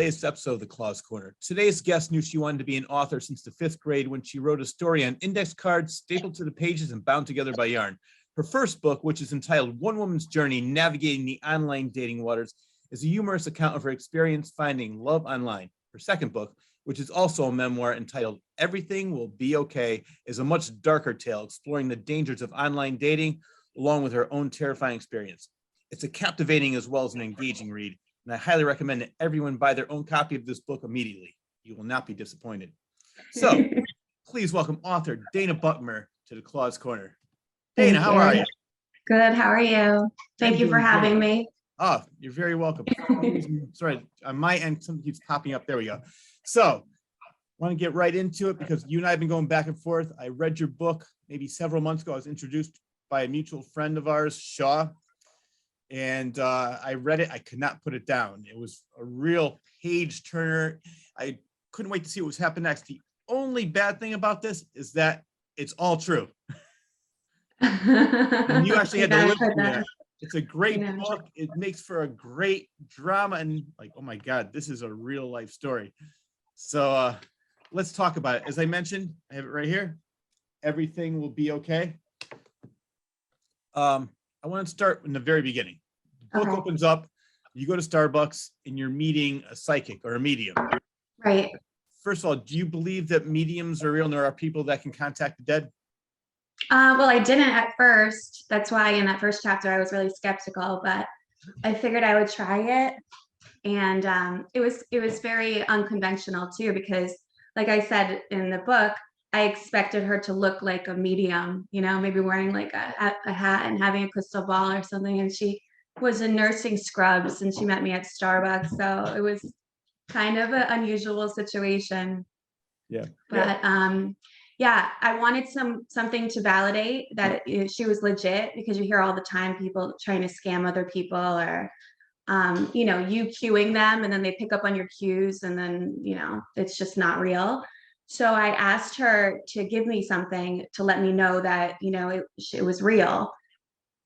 latest episode of the Claws Corner. Today's guest knew she wanted to be an author since the 5th grade when she wrote a story on index cards, stapled to the pages and bound together by yarn. Her first book, which is entitled One Woman's Journey Navigating the Online Dating Waters, is a humorous account of her experience finding love online. Her second book, which is also a memoir entitled Everything Will Be Okay, is a much darker tale exploring the dangers of online dating along with her own terrifying experience. It's a captivating as well as an engaging read, and I highly recommend that everyone buy their own copy of this book immediately. You will not be disappointed. So please welcome author Dana Buckmir to the Claws Corner. Dana, how are you? Good, how are you? Thank you for having me. Oh, you're very welcome. Sorry, on my end, something keeps popping up. There we go. So I want to get right into it because you and I have been going back and forth. I read your book maybe several months ago. I was introduced by a mutual friend of ours, Shaw. And I read it. I could not put it down. It was a real page turner. I couldn't wait to see what was happening next. The only bad thing about this is that it's all true. And you actually had to live through that. It's a great book. It makes for a great drama. And like, oh my God, this is a real life story. So let's talk about it. As I mentioned, I have it right here. Everything will be okay. I want to start in the very beginning. The book opens up, you go to Starbucks and you're meeting a psychic or a medium. Right. First of all, do you believe that mediums are real and there are people that can contact the dead? Well, I didn't at first. That's why in that first chapter, I was really skeptical, but I figured I would try it. And it was very unconventional too, because like I said in the book, I expected her to look like a medium, you know, maybe wearing like a hat and having a crystal ball or something. And she was in nursing scrubs and she met me at Starbucks. So it was kind of an unusual situation. Yeah. But yeah, I wanted something to validate that she was legit, because you hear all the time people trying to scam other people, or you know, you cueing them and then they pick up on your cues and then, you know, it's just not real. So I asked her to give me something to let me know that, you know, it was real.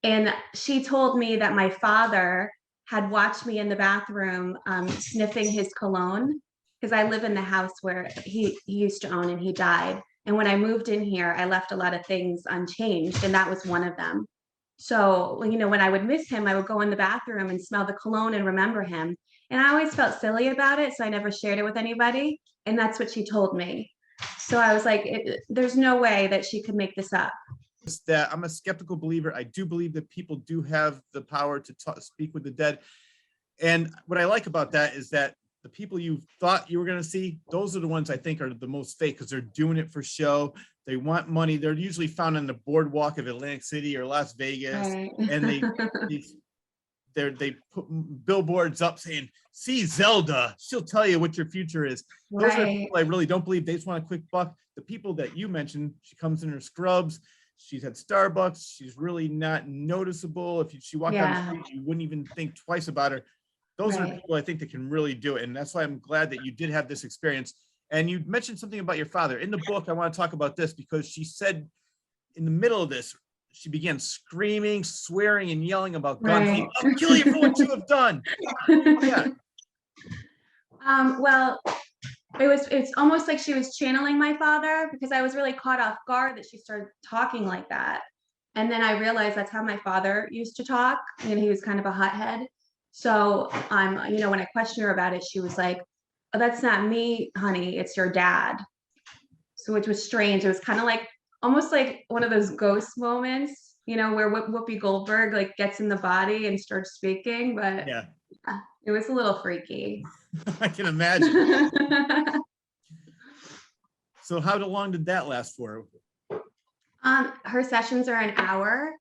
And she told me that my father had watched me in the bathroom sniffing his cologne, because I live in the house where he used to own and he died. And when I moved in here, I left a lot of things unchanged, and that was one of them. So, you know, when I would miss him, I would go in the bathroom and smell the cologne and remember him. And I always felt silly about it, so I never shared it with anybody. And that's what she told me. So I was like, there's no way that she could make this up. That I'm a skeptical believer. I do believe that people do have the power to speak with the dead. And what I like about that is that the people you thought you were going to see, those are the ones I think are the most fake, because they're doing it for show. They want money. They're usually found on the boardwalk of Atlantic City or Las Vegas. Right. And they put billboards up saying, see Zelda, she'll tell you what your future is. Those are people I really don't believe. They just want a quick buck. The people that you mentioned, she comes in her scrubs, she's at Starbucks, she's really not noticeable. If she walked down the street, you wouldn't even think twice about her. Those are people I think that can really do it. And that's why I'm glad that you did have this experience. And you mentioned something about your father. In the book, I want to talk about this because she said in the middle of this, she began screaming, swearing, and yelling about guns. Saying, I'll kill you for what you have done. Yeah. Well, it's almost like she was channeling my father, because I was really caught off guard that she started talking like that. And then I realized that's how my father used to talk, and he was kind of a hothead. So you know, when I questioned her about it, she was like, oh, that's not me, honey, it's your dad. So which was strange. It was kind of like almost like one of those ghost moments, you know, where Whoopi Goldberg like gets in the body and starts speaking, but yeah, it was a little freaky. I can imagine. So how long did that last for? Her sessions are an hour.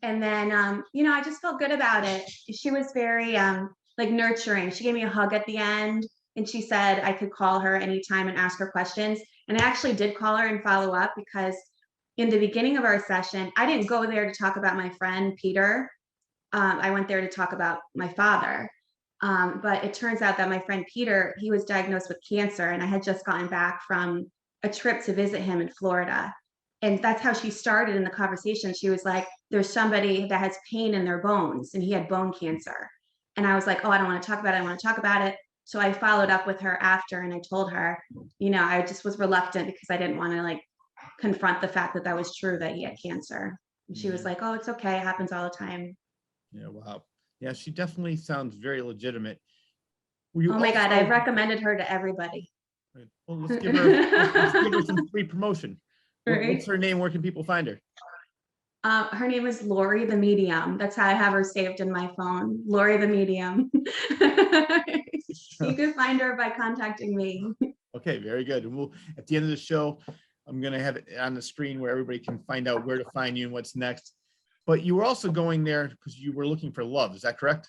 And then, you know, I just felt good about it. She was very like nurturing. She gave me a hug at the end, and she said I could call her anytime and ask her questions. And I actually did call her and follow up, because in the beginning of our session, I didn't go there to talk about my friend, Peter. I went there to talk about my father. But it turns out that my friend, Peter, he was diagnosed with cancer, and I had just gotten back from a trip to visit him in Florida. And that's how she started in the conversation. She was like, there's somebody that has pain in their bones, and he had bone cancer. And I was like, oh, I don't want to talk about it. I want to talk about it. So I followed up with her after and I told her, I just was reluctant because I didn't want to like confront the fact that that was true, that he had cancer. And she was like, oh, it's okay. It happens all the time. Yeah, wow. Yeah, she definitely sounds very legitimate. Were you Oh my God, also- I've recommended her to everybody. Well, let's give her some free promotion. Right. What's her name? Where can people find her? Her name is Lori the Medium. That's how I have her saved in my phone. Lori the Medium. You can find her by contacting me. Okay, very good. And we'll, at the end of the show, I'm going to have it on the screen where everybody can find out where to find you and what's next. But you were also going there because you were looking for love. Is that correct?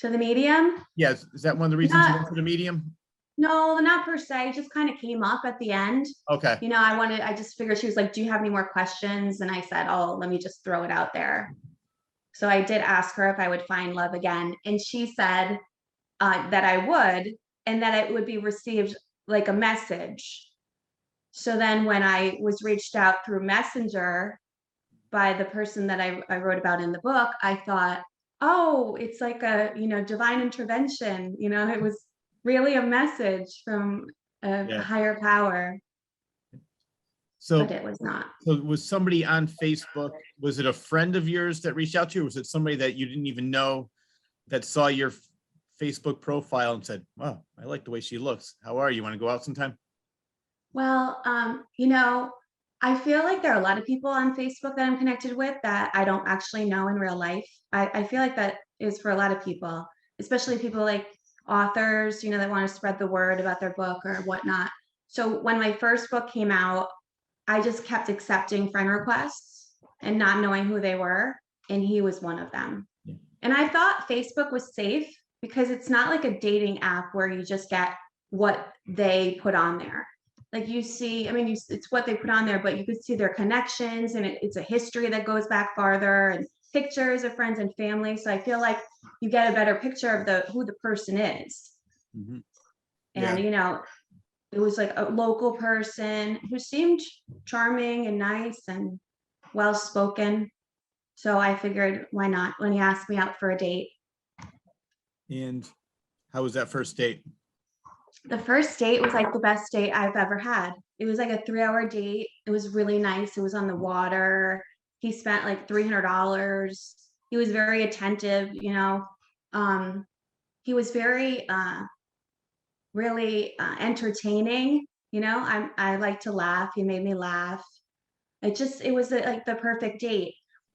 To the Medium? Yes. Is that one of the reasons you went to the Medium? No, not per se. It just kind of came up at the end. Okay. I just figured, she was like, do you have any more questions? And I said, oh, let me just throw it out there. So I did ask her if I would find love again. And she said that I would, and that it would be received like a message. So then when I was reached out through Messenger by the person that I wrote about in the book, I thought, oh, it's like a, divine intervention. It was really a message from a higher power. So, but it was not. So was somebody on Facebook, was it a friend of yours that reached out to you? Or was it somebody that you didn't even know that saw your Facebook profile and said, wow, I like the way she looks. How are you? Want to go out sometime? Well, I feel like there are a lot of people on Facebook that I'm connected with that I don't actually know in real life. I feel like that is for a lot of people, especially people like authors, that want to spread the word about their book or whatnot. So when my first book came out, I just kept accepting friend requests and not knowing who they were. And he was one of them. Yeah. And I thought Facebook was safe because it's not like a dating app where you just get what they put on there. Like you see, it's what they put on there, but you could see their connections and it's a history that goes back farther and pictures of friends and family. So I feel like you get a better picture of who the person is. Mm-hmm. And, it was like a local person who seemed charming and nice and well-spoken. So I figured, why not, when he asked me out for a date. And how was that first date? The first date was like the best date I've ever had. It was like a 3-hour date. It was really nice. It was on the water. He spent like $300. He was very attentive, He was very, really entertaining. I like to laugh. He made me laugh. It was like the perfect date.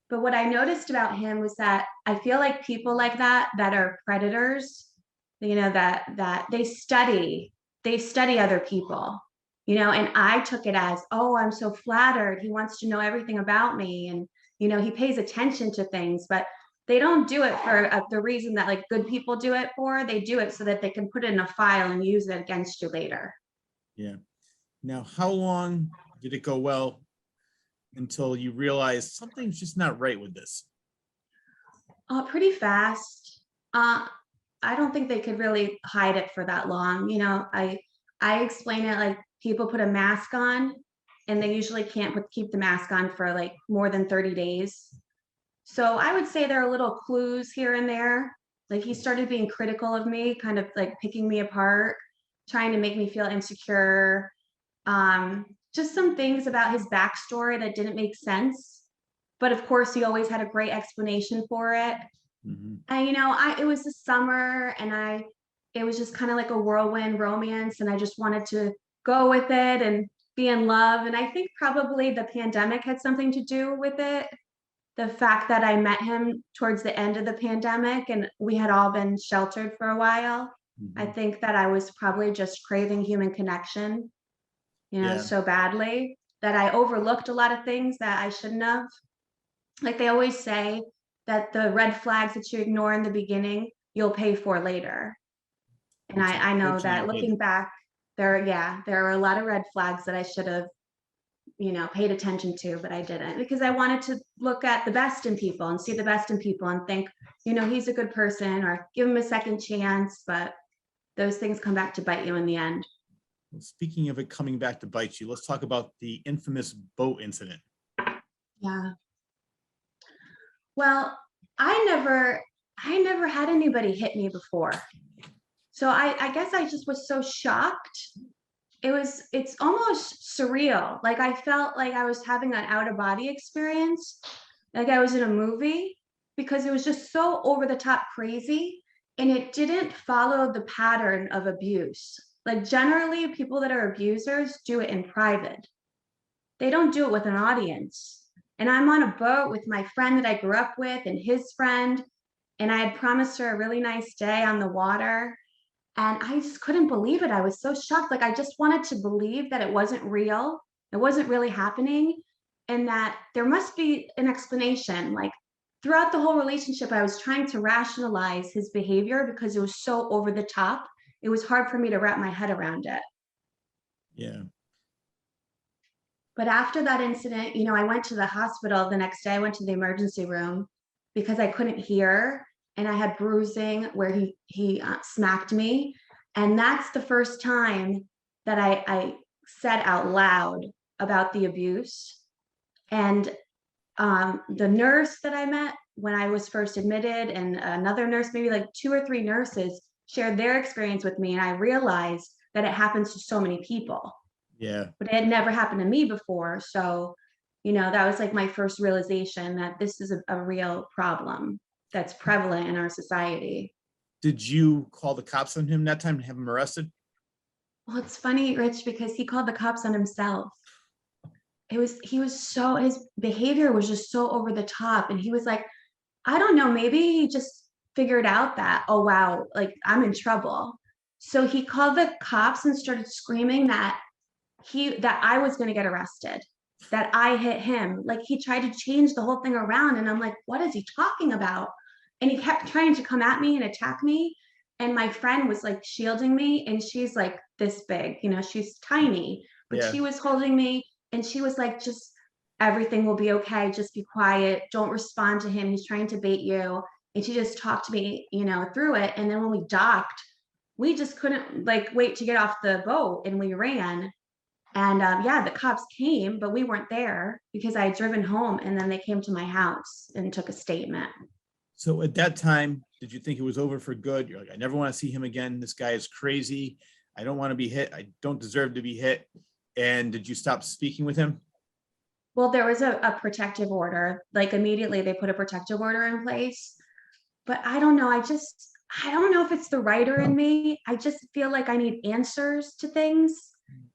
But what I noticed about him was that I feel like people like that are predators, that they study other people, and I took it as, oh, I'm so flattered. He wants to know everything about me. And, he pays attention to things, but they don't do it for the reason that like good people do it for. They do it so that they can put it in a file and use it against you later. Yeah. Now, how long did it go well until you realized something's just not right with this? Pretty fast. I don't think they could really hide it for that long. I explain it like people put a mask on and they usually can't keep the mask on for like more than 30 days. So I would say there are little clues here and there. Like he started being critical of me, kind of like picking me apart, trying to make me feel insecure. Just some things about his backstory that didn't make sense. But of course, he always had a great explanation for it. Mm-hmm. And, it was the summer and it was just kind of like a whirlwind romance. And I just wanted to go with it and be in love. And I think probably the pandemic had something to do with it. The fact that I met him towards the end of the pandemic and we had all been sheltered for a while. Mm-hmm. I think that I was probably just craving human connection, so badly that I overlooked a lot of things that I shouldn't have. Like they always say that the red flags that you ignore in the beginning, you'll pay for later. And I know that looking back, there are a lot of red flags that I should have paid attention to, but I didn't, because I wanted to look at the best in people and see the best in people and think, he's a good person or give him a second chance. But those things come back to bite you in the end. Well, speaking of it coming back to bite you, let's talk about the infamous boat incident. Yeah. Well, I never had anybody hit me before. So I guess I just was so shocked. It's almost surreal. Like I felt like I was having an out of body experience, like I was in a movie, because it was just so over the top crazy, and it didn't follow the pattern of abuse. Like generally people that are abusers do it in private. They don't do it with an audience. And I'm on a boat with my friend that I grew up with and his friend, and I had promised her a really nice day on the water. And I just couldn't believe it. I was so shocked. Like I just wanted to believe that it wasn't real. It wasn't really happening. And that there must be an explanation. Like throughout the whole relationship, I was trying to rationalize his behavior because it was so over the top. It was hard for me to wrap my head around it. Yeah. But after that incident, you know, I went to the hospital the next day. I went to the emergency room because I couldn't hear, and I had bruising where he smacked me. And that's the first time that I said out loud about the abuse. And the nurse that I met when I was first admitted, and another nurse, maybe like 2 or 3 nurses, shared their experience with me. And I realized that it happens to so many people, Yeah. but it had never happened to me before. So, you know, that was like my first realization that this is a real problem that's prevalent in our society. Did you call the cops on him that time and have him arrested? Well, it's funny, Rich, because he called the cops on himself. He was so, his behavior was just so over the top. And he was like, I don't know, maybe he just figured out that, oh, wow, like I'm in trouble. So he called the cops and started screaming that I was going to get arrested, that I hit him. Like he tried to change the whole thing around. And I'm like, what is he talking about? And he kept trying to come at me and attack me. And my friend was like shielding me, and she's like this big, you know, she's tiny, but Yeah. she was holding me, and she was like, just everything will be okay. Just be quiet. Don't respond to him. He's trying to bait you. And she just talked me, you know, through it. And then when we docked, we just couldn't like wait to get off the boat, and we ran. And yeah, the cops came, but we weren't there because I had driven home, and then they came to my house and took a statement. So at that time, did you think it was over for good? You're like, I never want to see him again. This guy is crazy. I don't want to be hit. I don't deserve to be hit. And did you stop speaking with him? Well, there was a protective order. Like immediately they put a protective order in place. But I don't know. I don't know if it's the writer in me. I just feel like I need answers to things.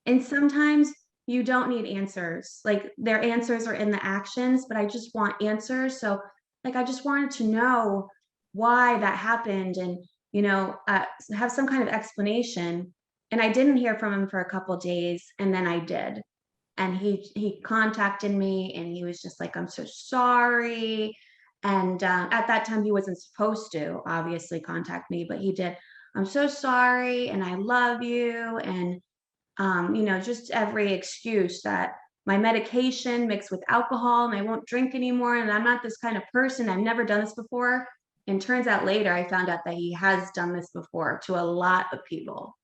And sometimes you don't need answers. Like their answers are in the actions, but I just want answers. So like I just wanted to know why that happened, and you know, have some kind of explanation. And I didn't hear from him for a couple of days, and then I did. And he contacted me, and he was just like, I'm so sorry. And at that time he wasn't supposed to obviously contact me, but he did. I'm so sorry, and I love you. And you know, just every excuse that my medication mixed with alcohol and I won't drink anymore, and I'm not this kind of person, I've never done this before. And turns out later I found out that he has done this before to a lot of people.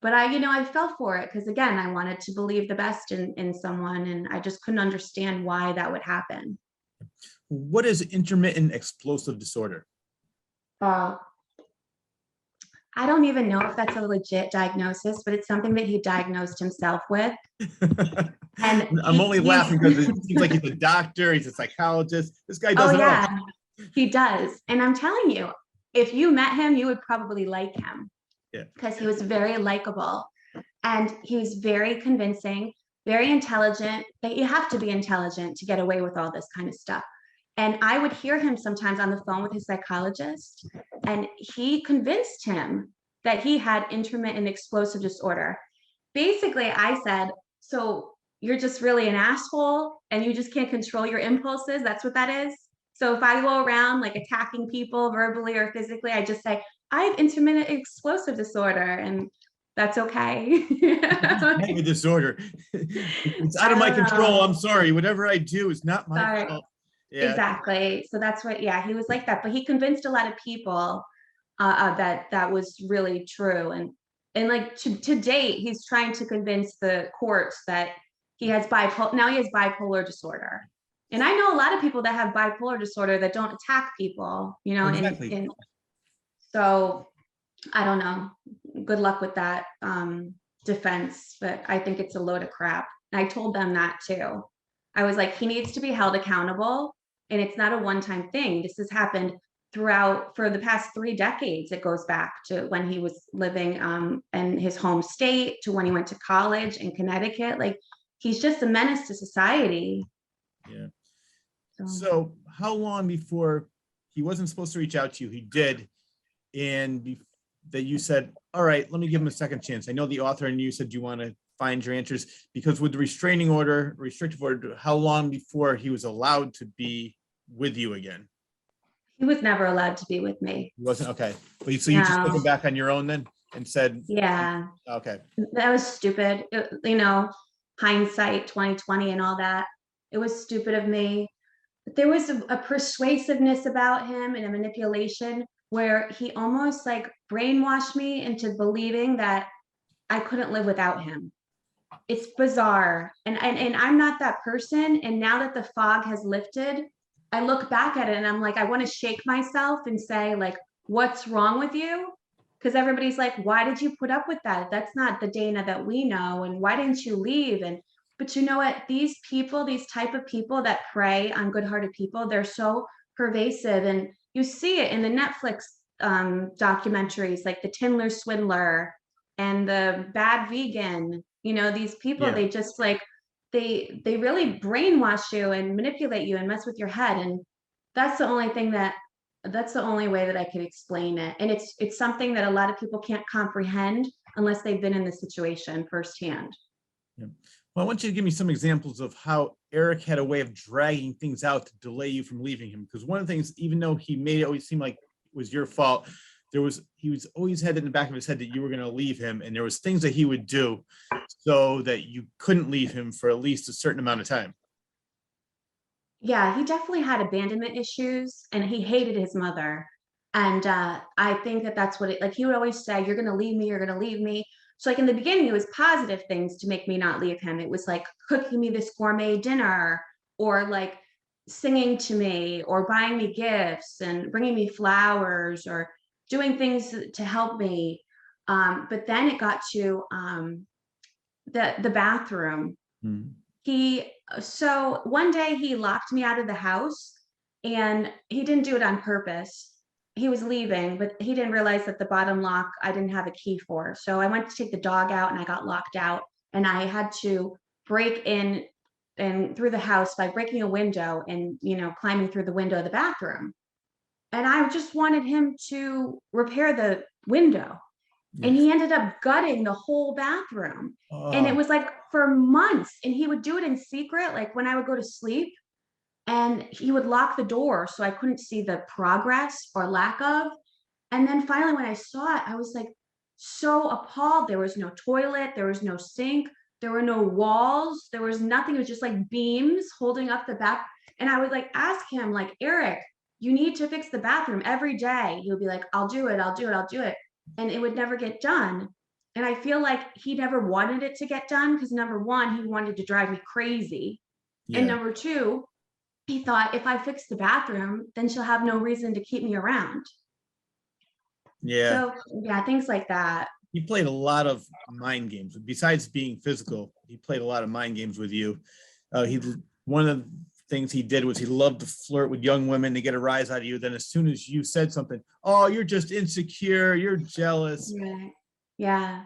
But I, you know, I fell for it because again, I wanted to believe the best in someone, and I just couldn't understand why that would happen. What is intermittent explosive disorder? Uh, I don't even know if that's a legit diagnosis, but it's something that he diagnosed himself with. And I'm only laughing because it seems like he's a doctor, he's a psychologist. This guy does oh it all. yeah, he does. And I'm telling you, if you met him, you would probably like him. Yeah. Because he was very likable, and he was very convincing, very intelligent. But you have to be intelligent to get away with all this kind of stuff. And I would hear him sometimes on the phone with his psychologist, and he convinced him that he had intermittent explosive disorder. Basically, I said, so you're just really an asshole and you just can't control your impulses. That's what that is. So if I go around like attacking people verbally or physically, I just say, I have intermittent explosive disorder, and that's okay. I have a disorder. It's out I of my don't control. know. I'm sorry. Whatever I do is not my Sorry. fault. Yeah. Exactly. So that's what, yeah, he was like that, but he convinced a lot of people that that was really true. And like to date, he's trying to convince the courts that he has bipolar. Now he has bipolar disorder. And I know a lot of people that have bipolar disorder that don't attack people, you know, Exactly. and so I don't know. Good luck with that defense, but I think it's a load of crap. And I told them that too. I was like, he needs to be held accountable, and it's not a one-time thing. This has happened throughout for the past 3 decades. It goes back to when he was living in his home state, to when he went to college in Connecticut. Like, he's just a menace to society. Yeah. So, So how long before he wasn't supposed to reach out to you, he did, and that you said, all right, let me give him a second chance? I know the author and you said you want to find your answers, because with the restraining order, restrictive order, how long before he was allowed to be with you again? he was never allowed to be with me. He wasn't? Okay. But so you just took No. him back on your own then and said, Yeah, okay. that was stupid. You know, hindsight 2020 and all that. It was stupid of me. But there was a persuasiveness about him and a manipulation where he almost like brainwashed me into believing that I couldn't live without him. It's bizarre. And I'm not that person. And now that the fog has lifted, I look back at it and I'm like, I want to shake myself and say, like, what's wrong with you? Because everybody's like, why did you put up with that? That's not the Dana that we know. And why didn't you leave? And but you know what? These people, these type of people that prey on good-hearted people, they're so pervasive. And you see it in the Netflix documentaries, like the Tindler Swindler and the Bad Vegan. You know, these people, Yeah. they just like they really brainwash you and manipulate you and mess with your head. And that's the only thing that that's the only way that I can explain it. And it's something that a lot of people can't comprehend unless they've been in the situation firsthand. Yeah. Well, I want you to give me some examples of how Eric had a way of dragging things out to delay you from leaving him. Because one of the things, even though he made it always seem like it was your fault, he was always had in the back of his head that you were going to leave him, and there was things that he would do so that you couldn't leave him for at least a certain amount of time. Yeah, he definitely had abandonment issues and he hated his mother. And I think that that's what it like. He would always say, "You're going to leave me. You're going to leave me." So, like in the beginning, it was positive things to make me not leave him. It was like cooking me this gourmet dinner, or like singing to me, or buying me gifts and bringing me flowers, or doing things to help me. But then it got to the bathroom. Hmm. He So one day he locked me out of the house, and he didn't do it on purpose. He was leaving, but he didn't realize that the bottom lock I didn't have a key for. So I went to take the dog out and I got locked out, and I had to break in and through the house by breaking a window and, you know, climbing through the window of the bathroom. And I just wanted him to repair the window, and Yes. he ended up gutting the whole bathroom. And it Oh, was like for months, and he would do it in secret, like when I would go to sleep, and he would lock the door so I couldn't see the progress or lack of. And then finally when I saw it, I was like so appalled. There was no toilet, there was no sink, there were no walls, there was nothing. It was just like beams holding up the back. And I would like ask him, like, Eric, you need to fix the bathroom every day. He would be like, I'll do it, I'll do it, I'll do it. And it would never get done. And I feel like he never wanted it to get done because number one, he wanted to drive me crazy. And yeah. number two, he thought if I fix the bathroom, then she'll have no reason to keep me around. Yeah. So yeah, things like that. He played a lot of mind games. Besides being physical, he played a lot of mind games with you. He One of the things he did was he loved to flirt with young women to get a rise out of you. Then as soon as you said something, oh, you're just insecure, you're jealous. Right. Yeah.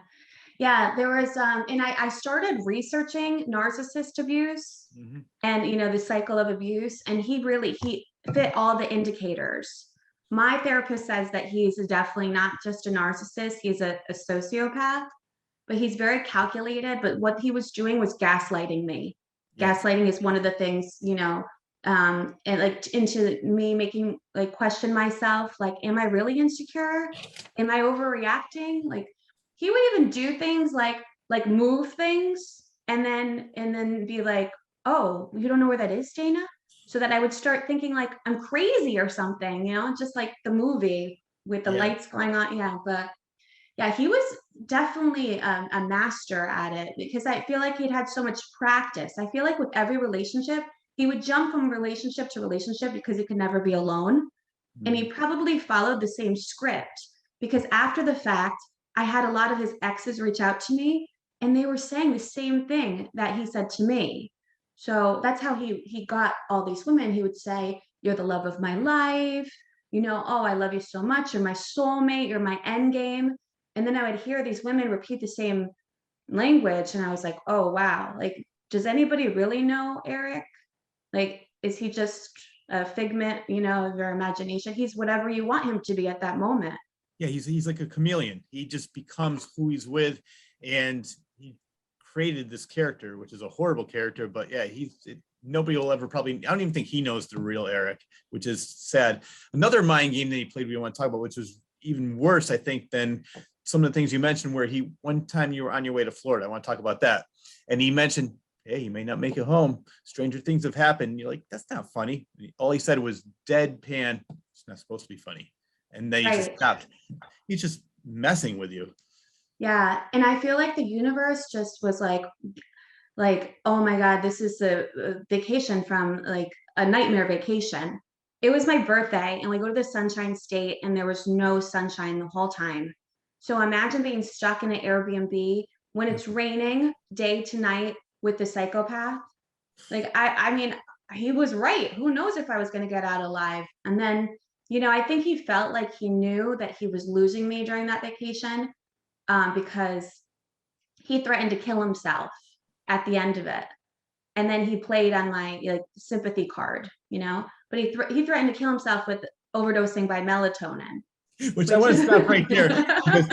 Yeah. There was and I started researching narcissist abuse Mhm. and, you know, the cycle of abuse. And he fit all the indicators. My therapist says that he's definitely not just a narcissist, he's a sociopath, but he's very calculated. But what he was doing was gaslighting me. Yes. Gaslighting is one of the things, you know, and like into me making like question myself, like, am I really insecure? Am I overreacting? Like, he would even do things like move things and then be like, oh, you don't know where that is, Dana? So that I would start thinking like I'm crazy or something, you know, just like the movie with the Yeah. lights going on. Yeah, but yeah, he was definitely a master at it because I feel like he'd had so much practice. I feel like with every relationship, he would jump from relationship to relationship because he could never be alone. And he Mhm. probably followed the same script. because after the fact, I had a lot of his exes reach out to me and they were saying the same thing that he said to me. So that's how he got all these women. He would say, "You're the love of my life. You know, oh, I love you so much. You're my soulmate. You're my end game." And then I would hear these women repeat the same language. And I was like, oh, wow. Like, does anybody really know Eric? Like, is he just a figment, of your imagination? He's whatever you want him to be at that moment. Yeah, he's like a chameleon. He just becomes who he's with, and he created this character, which is a horrible character. But yeah, nobody will ever probably. I don't even think he knows the real Eric, which is sad. Another mind game that he played we want to talk about, which was even worse, I think, than some of the things you mentioned. Where one time you were on your way to Florida. I want to talk about that, and he mentioned, "Hey, you may not make it home. Stranger things have happened." And you're like, "That's not funny." All he said was deadpan. It's not supposed to be funny. And then he just stopped. He's just messing with you. Yeah. And I feel like the universe just was like, oh my God, this is a vacation from like a nightmare vacation. It was my birthday and we go to the Sunshine State and there was no sunshine the whole time. So imagine being stuck in an Airbnb when it's raining day to night with the psychopath. Like, I mean, he was right. Who knows if I was going to get out alive? And then, I think he felt like he knew that he was losing me during that vacation, because he threatened to kill himself at the end of it. And then he played on my sympathy card, but he threatened to kill himself with overdosing by melatonin. Which I want to stop right there, because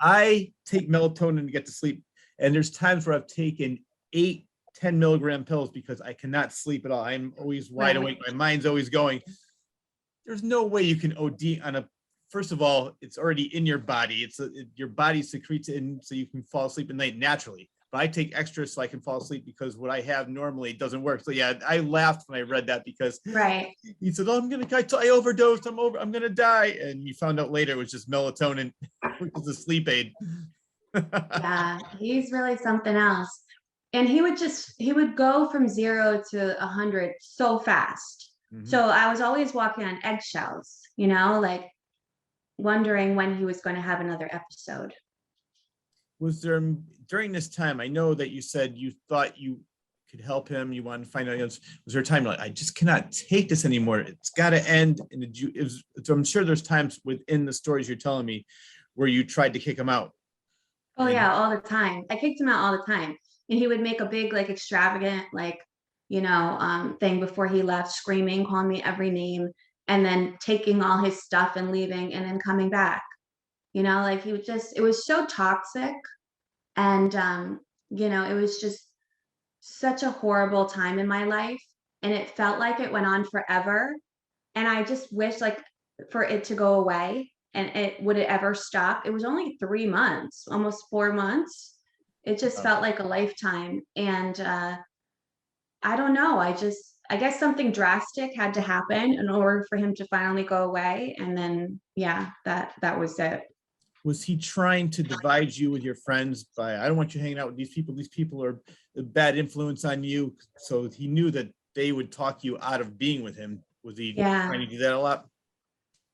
I take melatonin to get to sleep. And there's times where I've taken 8-10 milligram pills because I cannot sleep at all. I'm always wide awake. My mind's always going. There's no way you can OD on first of all, it's already in your body. Your body secretes it in so you can fall asleep at night naturally. But I take extra so I can fall asleep because what I have normally doesn't work. So yeah, I laughed when I read that because he said, "Oh, I overdosed. I'm gonna die." And you found out later it was just melatonin, which is a sleep aid. Yeah, he's really something else. And he would go from 0 to 100 so fast. Mm-hmm. So I was always walking on eggshells, like wondering when he was going to have another episode. Was there, during this time, I know that you said you thought you could help him, you wanted to find out, was there a time like, I just cannot take this anymore, it's got to end? And so I'm sure there's times within the stories you're telling me where you tried to kick him out. Oh yeah, all the time. I kicked him out all the time. And he would make a big, extravagant, thing before he left, screaming, calling me every name, and then taking all his stuff and leaving and then coming back. He would it was so toxic. And, it was just such a horrible time in my life. And it felt like it went on forever. And I just wish for it to go away. And would it ever stop? It was only 3 months, almost 4 months. It just felt like a lifetime. And I don't know. I guess something drastic had to happen in order for him to finally go away. And then, yeah, that was it. Was he trying to divide you with your friends by, I don't want you hanging out with these people are a bad influence on you? So he knew that they would talk you out of being with him. Was he trying to do that a lot?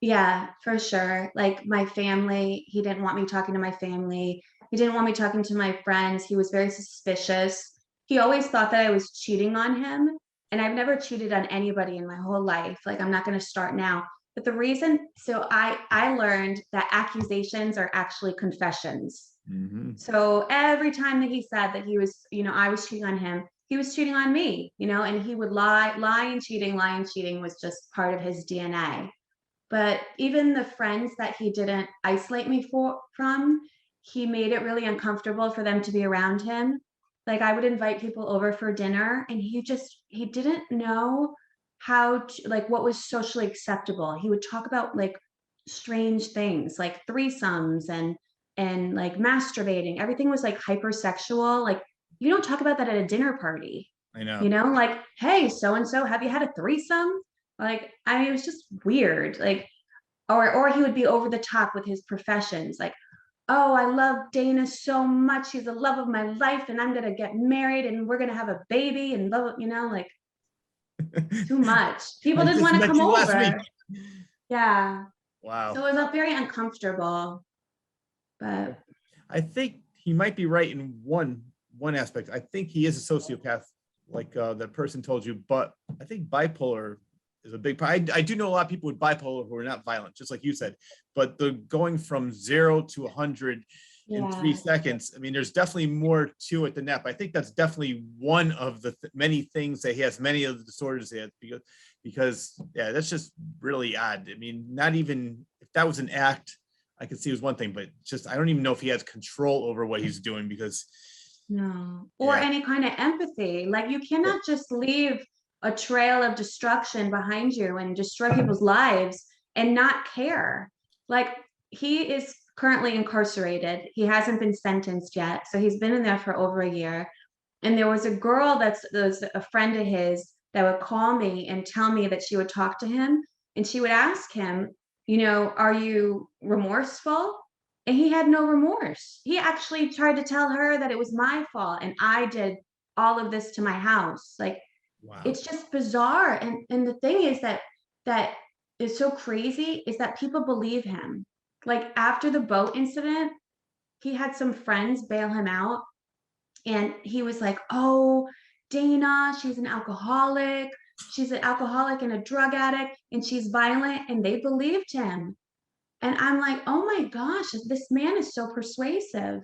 Yeah, for sure. Like my family, he didn't want me talking to my family. He didn't want me talking to my friends. He was very suspicious. He always thought that I was cheating on him. And I've never cheated on anybody in my whole life. I'm not going to start now. But the reason, so I learned that accusations are actually confessions. Mm-hmm. So every time that he said that he was, I was cheating on him, he was cheating on me, and he would lie and cheating was just part of his DNA. But even the friends that he didn't isolate me from, he made it really uncomfortable for them to be around him. I would invite people over for dinner and he didn't know how to, what was socially acceptable. He would talk about strange things like threesomes and masturbating. Everything was hypersexual. You don't talk about that at a dinner party. I know. Hey, so-and-so, have you had a threesome? It was just weird. Or he would be over the top with his professions. Oh, I love Dana so much. She's the love of my life and I'm going to get married and we're going to have a baby and too much. People didn't want to come over. Yeah. Wow. So it was very uncomfortable, but I think he might be right in one aspect. I think he is a sociopath, like that person told you, but I think bipolar is a big part. I do know a lot of people with bipolar who are not violent, just like you said, but the going from 0 to 100 in 3 seconds. I mean, there's definitely more to it than that. But I think that's definitely one of the many things that he has, many of the disorders he has, because yeah, that's just really odd. I mean, not even if that was an act, I could see it was one thing, but just I don't even know if he has control over what he's doing because no, or any kind of empathy. Like you cannot just leave a trail of destruction behind you and destroy people's lives and not care. Like he is currently incarcerated. He hasn't been sentenced yet. So he's been in there for over a year. And there was a girl that was a friend of his that would call me and tell me that she would talk to him and she would ask him, you know, are you remorseful? And he had no remorse. He actually tried to tell her that it was my fault and I did all of this to my house. Like wow. it's just bizarre. And the thing is that is so crazy is that people believe him. Like after the boat incident, he had some friends bail him out and he was like, oh, Dana, she's an alcoholic. She's an alcoholic and a drug addict and she's violent. And they believed him. And I'm like, oh my gosh, this man is so persuasive.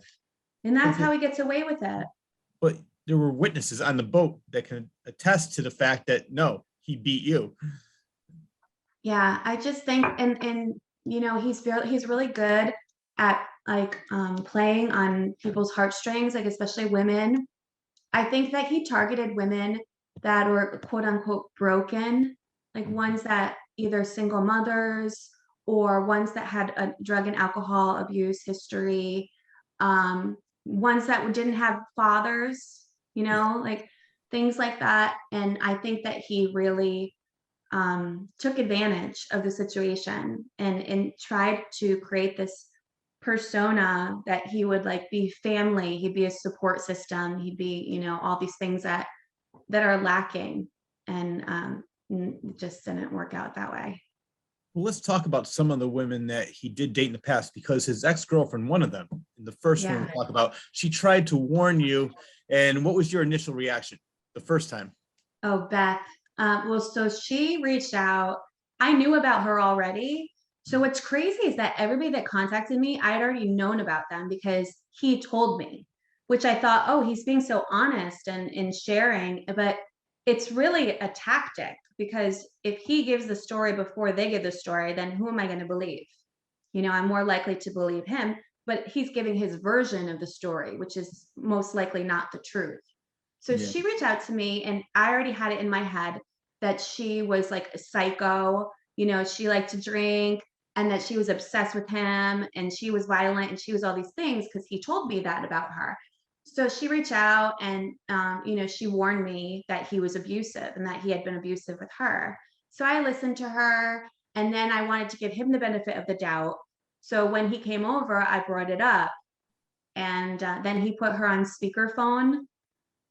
And that's how he gets away with it. But there were witnesses on the boat that can attest to the fact that no, he beat you. Yeah, I just think and you know, he's really good at like playing on people's heartstrings, like especially women. I think that he targeted women that were quote unquote broken, like ones that either single mothers or ones that had a drug and alcohol abuse history, ones that didn't have fathers, you know, like things like that. And I think that he really took advantage of the situation and tried to create this persona that he would like be family, he'd be a support system, he'd be, you know, all these things that are lacking, and it just didn't work out that way. Well, let's talk about some of the women that he did date in the past, because his ex-girlfriend, one of them, the first one we talk about, she tried to warn you. And what was your initial reaction the first time? Oh, Beth. Well, so she reached out. I knew about her already. So what's crazy is that everybody that contacted me, I had already known about them because he told me, which I thought, oh, he's being so honest and sharing. But it's really a tactic because if he gives the story before they give the story, then who am I going to believe? You know, I'm more likely to believe him, but he's giving his version of the story, which is most likely not the truth. So she reached out to me and I already had it in my head that she was like a psycho, you know, she liked to drink and that she was obsessed with him and she was violent and she was all these things because he told me that about her. So she reached out and, you know, she warned me that he was abusive and that he had been abusive with her. So I listened to her and then I wanted to give him the benefit of the doubt. So when he came over, I brought it up and then he put her on speakerphone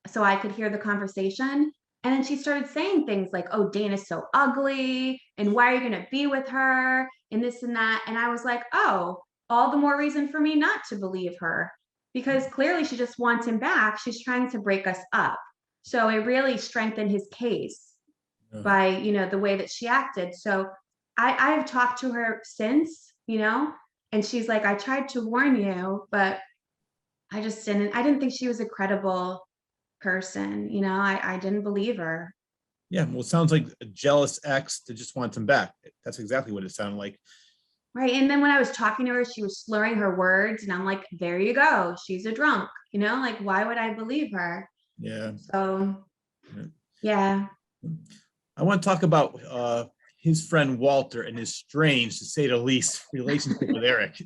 so I could hear the conversation. And then she started saying things like, oh, Dana's so ugly. And why are you going to be with her? And this and that. And I was like, oh, all the more reason for me not to believe her because clearly she just wants him back. She's trying to break us up. So it really strengthened his case by, you know, the way that she acted. So I've talked to her since, you know, and she's like, I tried to warn you, but I didn't think she was a credible person, you know, I didn't believe her. Yeah, well, it sounds like a jealous ex that just wants him back. That's exactly what it sounded like. Right. And then when I was talking to her, she was slurring her words, and I'm like, there you go. She's a drunk, you know, like, why would I believe her? Yeah. So, yeah. I want to talk about his friend Walter and his strange, to say the least, relationship with Eric.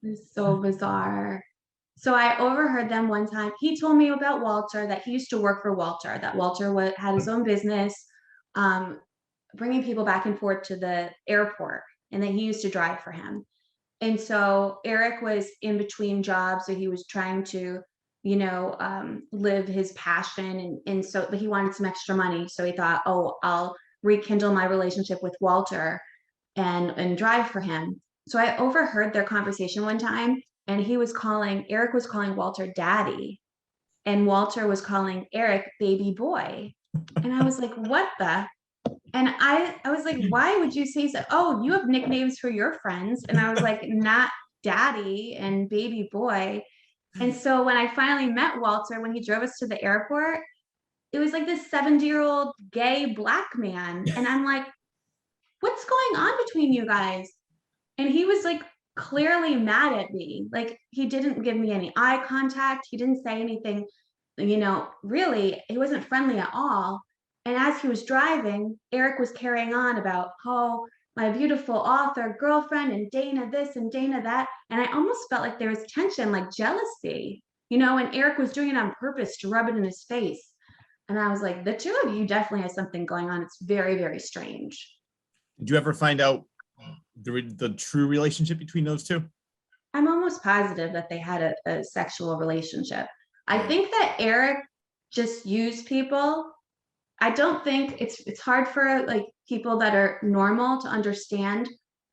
It's so bizarre. So I overheard them one time. He told me about Walter, that he used to work for Walter, that Walter had his own business, bringing people back and forth to the airport, and that he used to drive for him. And so Eric was in between jobs, so he was trying to, you know, live his passion, and so, but he wanted some extra money. So he thought, oh, I'll rekindle my relationship with Walter. and drive for him. So I overheard their conversation one time, and Eric was calling Walter daddy, and Walter was calling Eric baby boy. And I was like, what the? And I was like, why would you say so? Oh, you have nicknames for your friends. And I was like, not daddy and baby boy. And so when I finally met Walter, when he drove us to the airport, it was like this 70-year-old gay black man. And I'm like, what's going on between you guys? And he was like clearly mad at me. Like he didn't give me any eye contact. He didn't say anything, really, he wasn't friendly at all. And as he was driving, Eric was carrying on about, oh, my beautiful author girlfriend and Dana this and Dana that. And I almost felt like there was tension, like jealousy, and Eric was doing it on purpose to rub it in his face. And I was like, the two of you definitely have something going on. It's very, very strange. Did you ever find out the true relationship between those two? I'm almost positive that they had a sexual relationship. I think that Eric just used people. I don't think it's hard for like people that are normal to understand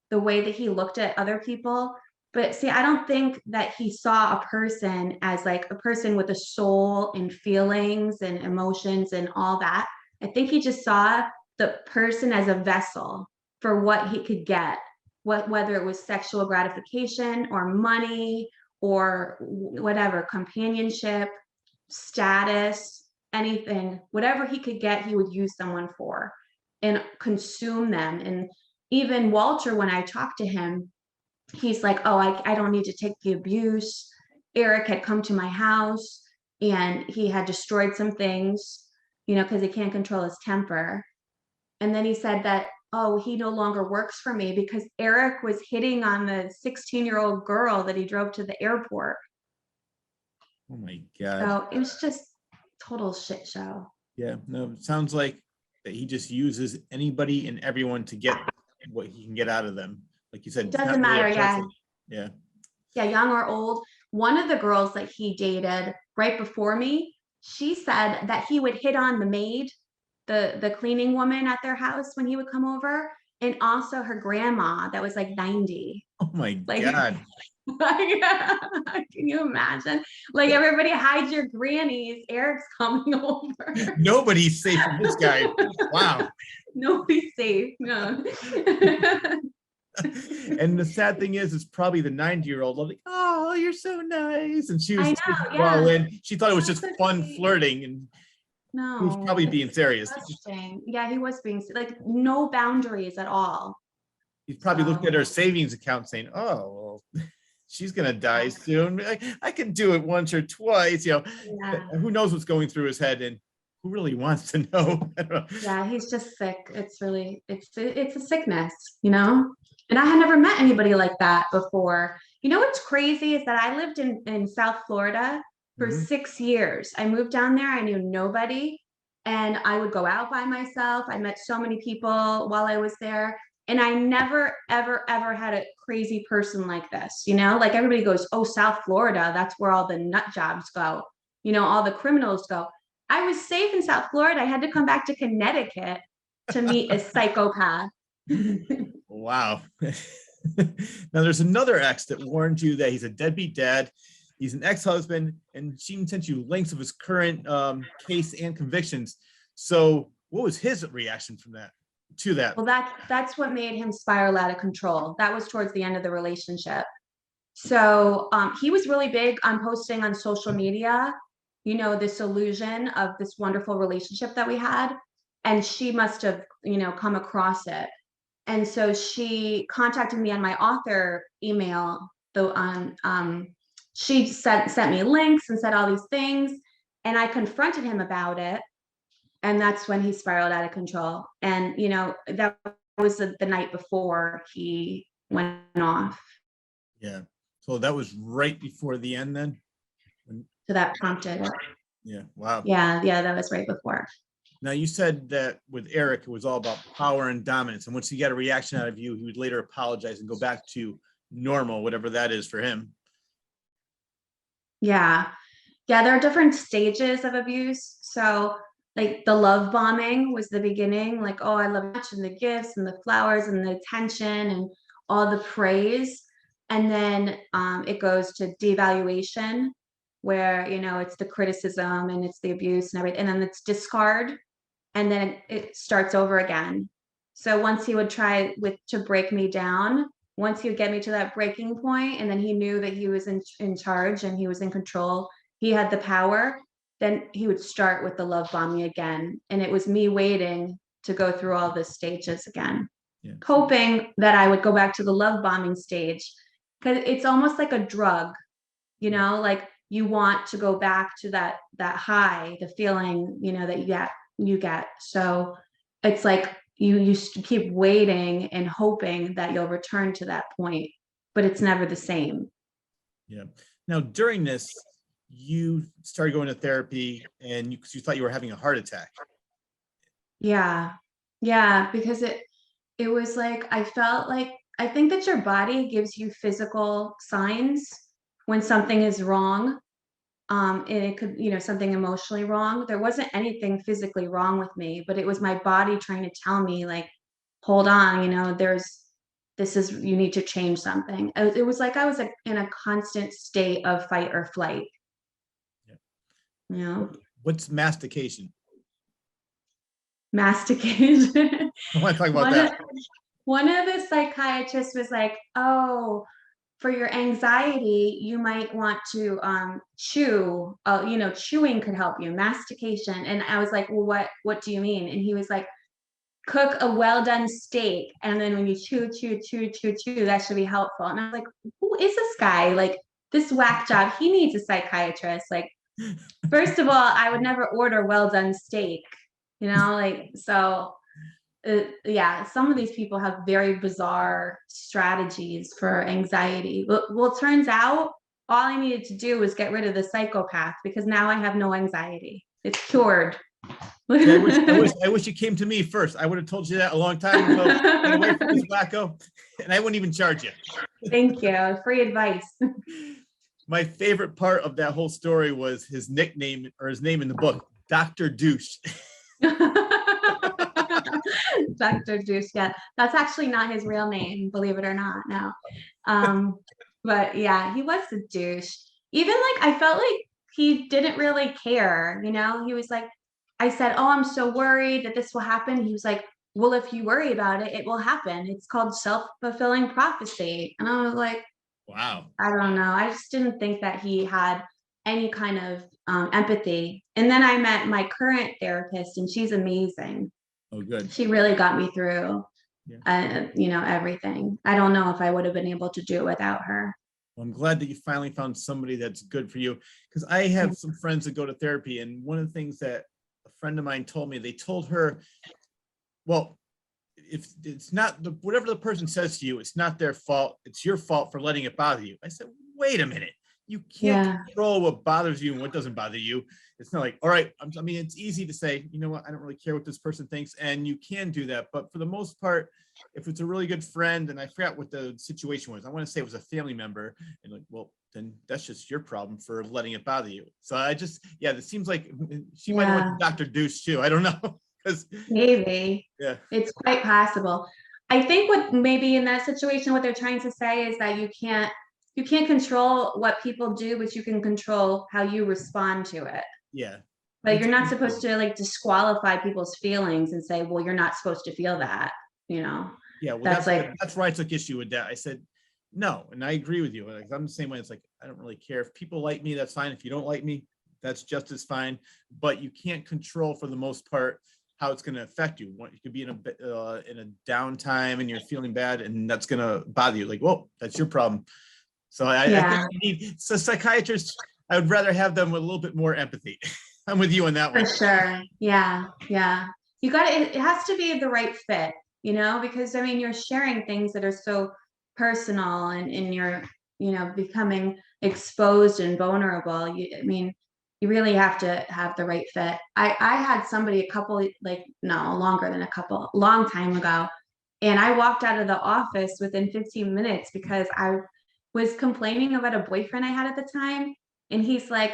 the way that he looked at other people. But see, I don't think that he saw a person as like a person with a soul and feelings and emotions and all that. I think he just saw the person as a vessel for what he could get, whether it was sexual gratification or money or whatever, companionship, status, anything, whatever he could get, he would use someone for and consume them. And even Walter, when I talked to him, he's like, oh, I don't need to take the abuse. Eric had come to my house and he had destroyed some things, because he can't control his temper. And then he said that, oh, he no longer works for me because Eric was hitting on the 16-year-old girl that he drove to the airport. Oh my God. So it was just total shit show. Yeah, no, it sounds like that he just uses anybody and everyone to get what he can get out of them. Like you said, It doesn't matter, yeah. Yeah. Yeah, young or old. One of the girls that he dated right before me, she said that he would hit on the maid, the cleaning woman at their house when he would come over, and also her grandma that was like 90. Oh my God. Can you imagine? Like everybody hide your grannies. Eric's coming over. Nobody's safe from this guy. Wow. Nobody's safe. No. And the sad thing is, it's probably the 90-year-old like, oh, you're so nice. And she was yeah. in. She thought it was just fun flirting, and no, he was probably being serious. Yeah, he was being like no boundaries at all. He's probably looked at her savings account saying, oh, well, she's gonna die soon. I can do it once or twice, Who knows what's going through his head, and who really wants to know? I don't know. Yeah, he's just sick. It's really, it's a sickness, and I had never met anybody like that before. What's crazy is that I lived in South Florida for 6 years. I moved down there. I knew nobody, and I would go out by myself. I met so many people while I was there. And I never, ever, ever had a crazy person like this, like everybody goes, oh, South Florida, that's where all the nut jobs go, all the criminals go. I was safe in South Florida. I had to come back to Connecticut to meet a psychopath. Wow. Now there's another ex that warned you that he's a deadbeat dad. He's an ex-husband, and she even sent you links of his current case and convictions. So what was his reaction to that? Well, that's what made him spiral out of control. That was towards the end of the relationship. So he was really big on posting on social media, this illusion of this wonderful relationship that we had. And she must have, come across it. And so she contacted me on my author email. She sent me links and said all these things. And I confronted him about it. And that's when he spiraled out of control. And, that was the night before he went off. Yeah. So that was right before the end then? So that prompted it. Yeah. Wow. Yeah, that was right before. Now you said that with Eric, it was all about power and dominance. And once he got a reaction out of you, he would later apologize and go back to normal, whatever that is for him. Yeah. Yeah, there are different stages of abuse. So like the love bombing was the beginning. Like, oh, I love much, and the gifts and the flowers and the attention and all the praise. And then it goes to devaluation, where, you know, it's the criticism and it's the abuse and everything. And then it's discard. And then it starts over again. So once he would try to break me down, once he would get me to that breaking point, and then he knew that he was in charge and he was in control, he had the power, then he would start with the love bombing again. And it was me waiting to go through all the stages again, Yeah. hoping that I would go back to the love bombing stage. Because it's almost like a drug, you know, like you want to go back to that high, the feeling, you know, that you get. So it's like you keep waiting and hoping that you'll return to that point, but it's never the same. Yeah. Now, during this, you started going to therapy, and you thought you were having a heart attack. Yeah. Yeah. Because it was like, I felt like, I think that your body gives you physical signs when something is wrong. And it could, you know, something emotionally wrong. There wasn't anything physically wrong with me, but it was my body trying to tell me, like, hold on, you know, you need to change something. It was like I was in a constant state of fight or flight. Yeah. You know, What's mastication? mastication. I want to talk about One of, that. one of the psychiatrists was like, oh, for your anxiety, you might want to chew. You know, chewing could help you, mastication. And I was like, well, what do you mean? And he was like, cook a well done steak, and then when you chew, that should be helpful. And I was like, who is this guy? Like, this whack job, he needs a psychiatrist. Like, first of all, I would never order well done steak, you know, like, so yeah, some of these people have very bizarre strategies for anxiety. Well, it turns out all I needed to do was get rid of the psychopath, because now I have no anxiety. It's cured. Yeah, I wish you came to me first. I would have told you that a long time ago. Get away from this wacko, and I wouldn't even charge you. Thank you. Free advice. My favorite part of that whole story was his nickname, or his name in the book, Dr. Douche. Dr. Douche. Yeah, that's actually not his real name, believe it or not. No. But yeah, he was a douche. Even like, I felt like he didn't really care, you know. He was like, I said, oh, I'm so worried that this will happen. He was like, well, if you worry about it, it will happen. It's called self-fulfilling prophecy. And I was like, Wow. I don't know. I just didn't think that he had any kind of empathy. And then I met my current therapist, and she's amazing. Oh, good. She really got me through, Yeah. you know, everything. I don't know if I would have been able to do it without her. Well, I'm glad that you finally found somebody that's good for you, because I have some friends that go to therapy, and one of the things that a friend of mine told me, they told her, well, if it's not whatever the person says to you, it's not their fault. It's your fault for letting it bother you. I said, wait a minute. You can't control what bothers you and what doesn't bother you. It's not like, all right, I mean, it's easy to say, you know what, I don't really care what this person thinks, and you can do that. But for the most part, if it's a really good friend, and I forgot what the situation was, I want to say it was a family member, and like, well, then that's just your problem for letting it bother you. So I just, yeah, it seems like she might have went to Dr. Douche too. I don't know. Maybe. Yeah, It's quite possible. I think what maybe in that situation, what they're trying to say is that you can't control what people do, but you can control how you respond to it. yeah. But you're not supposed to like disqualify people's feelings and say, well, you're not supposed to feel that, you know. Yeah, well, that's where I took issue with that. I said, no, and I agree with you. Like, I'm the same way. It's like, I don't really care. If people like me, that's fine. If you don't like me, that's just as fine. But you can't control, for the most part, how it's going to affect you. You could be in a downtime and you're feeling bad, and that's going to bother you. Like, well, that's your problem. So I think you need, so psychiatrists, I would rather have them with a little bit more empathy. I'm with you on that one. For sure. Yeah. Yeah. You got it. It has to be the right fit, you know, because I mean, you're sharing things that are so personal, and you're, you know, becoming exposed and vulnerable. I mean, you really have to have the right fit. I had somebody a couple, like, no, longer than a couple, long time ago. And I walked out of the office within 15 minutes because I was complaining about a boyfriend I had at the time. And he's like,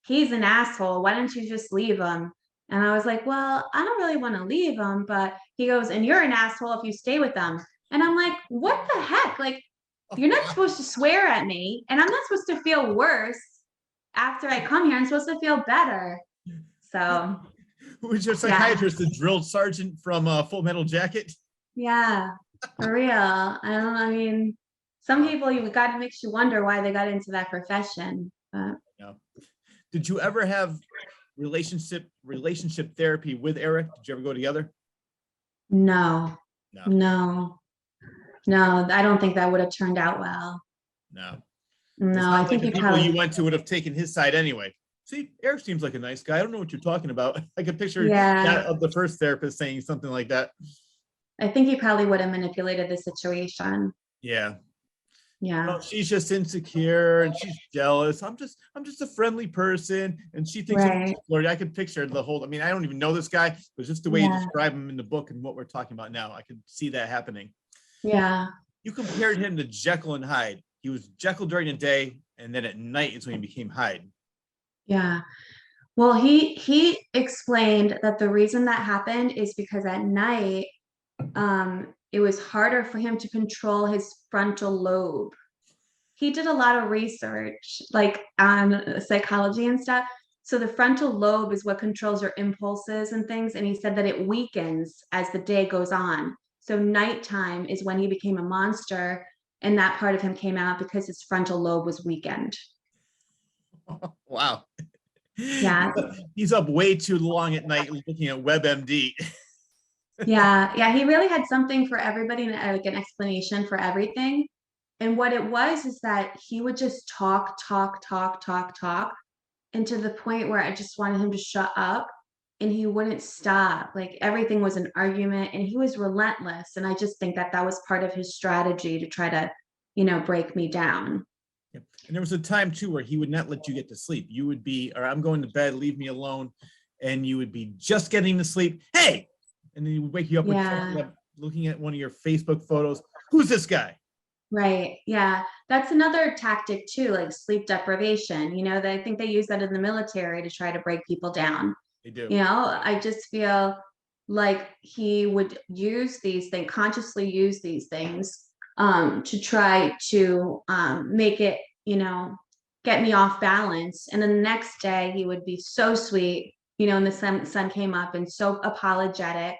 he's an asshole. Why don't you just leave him? And I was like, well, I don't really want to leave him, but he goes, and you're an asshole if you stay with them. And I'm like, what the heck? Like, you're not supposed to swear at me, and I'm not supposed to feel worse after I come here. I'm supposed to feel better. So Who was your yeah, psychiatrist, the drill sergeant from Full Metal Jacket? yeah, for real. I mean, some people you got to makes you wonder why they got into that profession. But Yeah. Did you ever have relationship therapy with Eric? Did you ever go together? no, No, no, no, I don't think that would have turned out well. no. It No, I sounds like think the he people you probably, went to would have taken his side anyway. See, Eric seems like a nice guy. I don't know what you're talking about. I could picture that yeah, of the first therapist saying something like that. I think he probably would have manipulated the situation. Yeah. Yeah, Well, she's just insecure and she's jealous. I'm just a friendly person, and she thinks I'm right. flirty. I could picture the whole. I mean, I don't even know this guy, but just the way you Yeah, describe him in the book and what we're talking about now, I could see that happening. yeah, You compared him to Jekyll and Hyde. He was Jekyll during the day, and then at night is when he became Hyde. yeah. Well, he explained that the reason that happened is because at night, it was harder for him to control his frontal lobe. He did a lot of research, like on psychology and stuff. So the frontal lobe is what controls your impulses and things. And he said that it weakens as the day goes on. So nighttime is when he became a monster, and that part of him came out because his frontal lobe was weakened. Wow. Yeah, He's up way too long at night looking at WebMD. yeah, yeah. He really had something for everybody and like an explanation for everything. And what it was is that he would just talk, talk, talk, talk, talk, and to the point where I just wanted him to shut up, and he wouldn't stop. Like everything was an argument, and he was relentless. And I just think that that was part of his strategy to try to, break me down. And there was a time too where he would not let you get to sleep. You would be, or I'm going to bed, leave me alone. And you would be just getting to sleep. Hey, and then he would wake you up with Yeah. looking at one of your Facebook photos. Who's this guy? Right. Yeah. That's another tactic too, like sleep deprivation. I think they use that in the military to try to break people down. They do. I just feel like he would use these things, consciously use these things, to try to make it, get me off balance. And then the next day he would be so sweet, and the sun came up and so apologetic.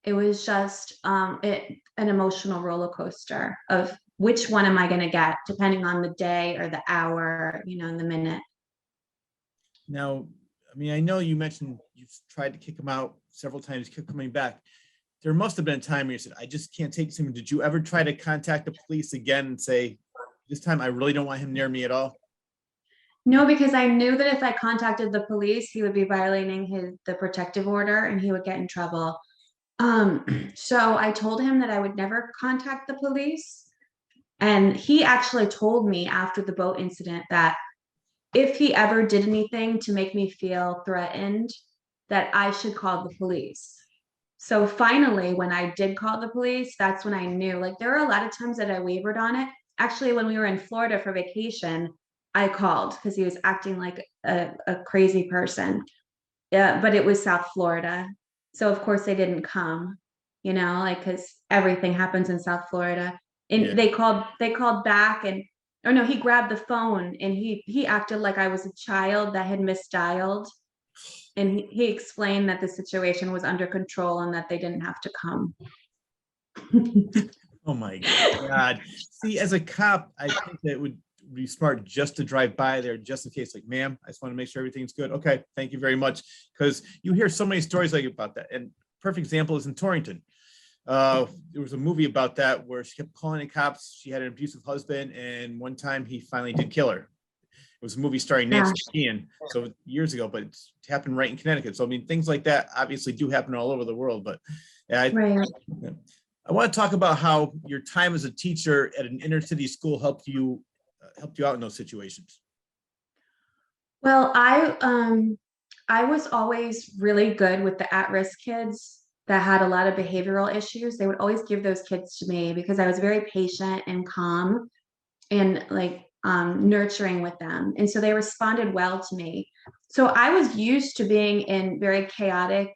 It was just an emotional roller coaster of which one am I going to get, depending on the day or the hour, the minute. Now, I mean, I know you mentioned you've tried to kick him out several times, kept coming back. There must have been a time where you said, I just can't take him. Did you ever try to contact the police again and say, this time I really don't want him near me at all? No, because I knew that if I contacted the police, he would be violating the protective order and he would get in trouble. So I told him that I would never contact the police. And he actually told me after the boat incident that if he ever did anything to make me feel threatened, that I should call the police. So finally, when I did call the police, that's when I knew. Like there were a lot of times that I wavered on it. Actually, when we were in Florida for vacation, I called because he was acting like a crazy person. Yeah, but it was South Florida. So of course they didn't come, like because everything happens in South Florida. Yeah. And they called back and or no, he grabbed the phone and he acted like I was a child that had misdialed. And he explained that the situation was under control and that they didn't have to come. Oh my God. See, as a cop, I think that it would be smart just to drive by there just in case, like, ma'am, I just want to make sure everything's good. Okay, thank you very much. Because you hear so many stories like about that. And perfect example is in Torrington. There was a movie about that where she kept calling the cops. She had an abusive husband, and one time he finally did kill her. It was a movie starring Nancy Ian, so years ago, but it happened right in Connecticut. So I mean, things like that obviously do happen all over the world. But yeah, Right. I want to talk about how your time as a teacher at an inner city school helped you out in those situations. Well, I was always really good with the at-risk kids that had a lot of behavioral issues. They would always give those kids to me because I was very patient and calm. And like nurturing with them. And so they responded well to me. So I was used to being in very chaotic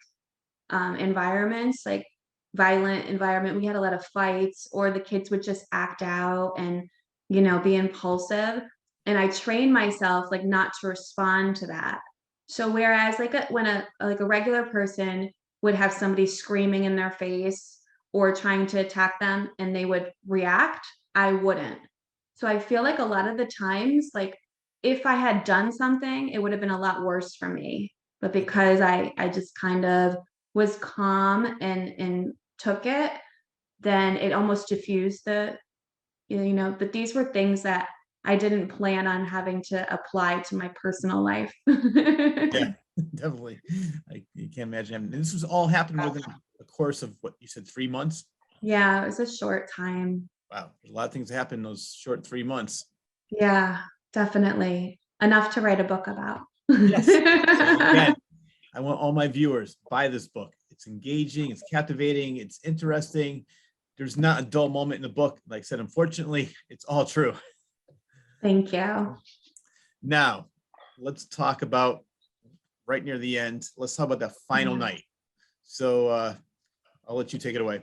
environments, like violent environment. We had a lot of fights, or the kids would just act out and, be impulsive. And I trained myself like not to respond to that. So whereas when a regular person would have somebody screaming in their face or trying to attack them and they would react, I wouldn't. So I feel like a lot of the times, like if I had done something, it would have been a lot worse for me. But because I just kind of was calm and took it, then it almost diffused but these were things that I didn't plan on having to apply to my personal life. Yeah, definitely. You can't imagine. And this was all happened within a course of what you said, 3 months. Yeah, it was a short time. Wow, a lot of things happen in those short 3 months. Yeah, definitely. Enough to write a book about. Yes. So again, I want all my viewers buy this book. It's engaging, it's captivating, it's interesting. There's not a dull moment in the book. Like I said, unfortunately, it's all true. Thank you. Now, let's talk about right near the end. Let's talk about that final night. So I'll let you take it away.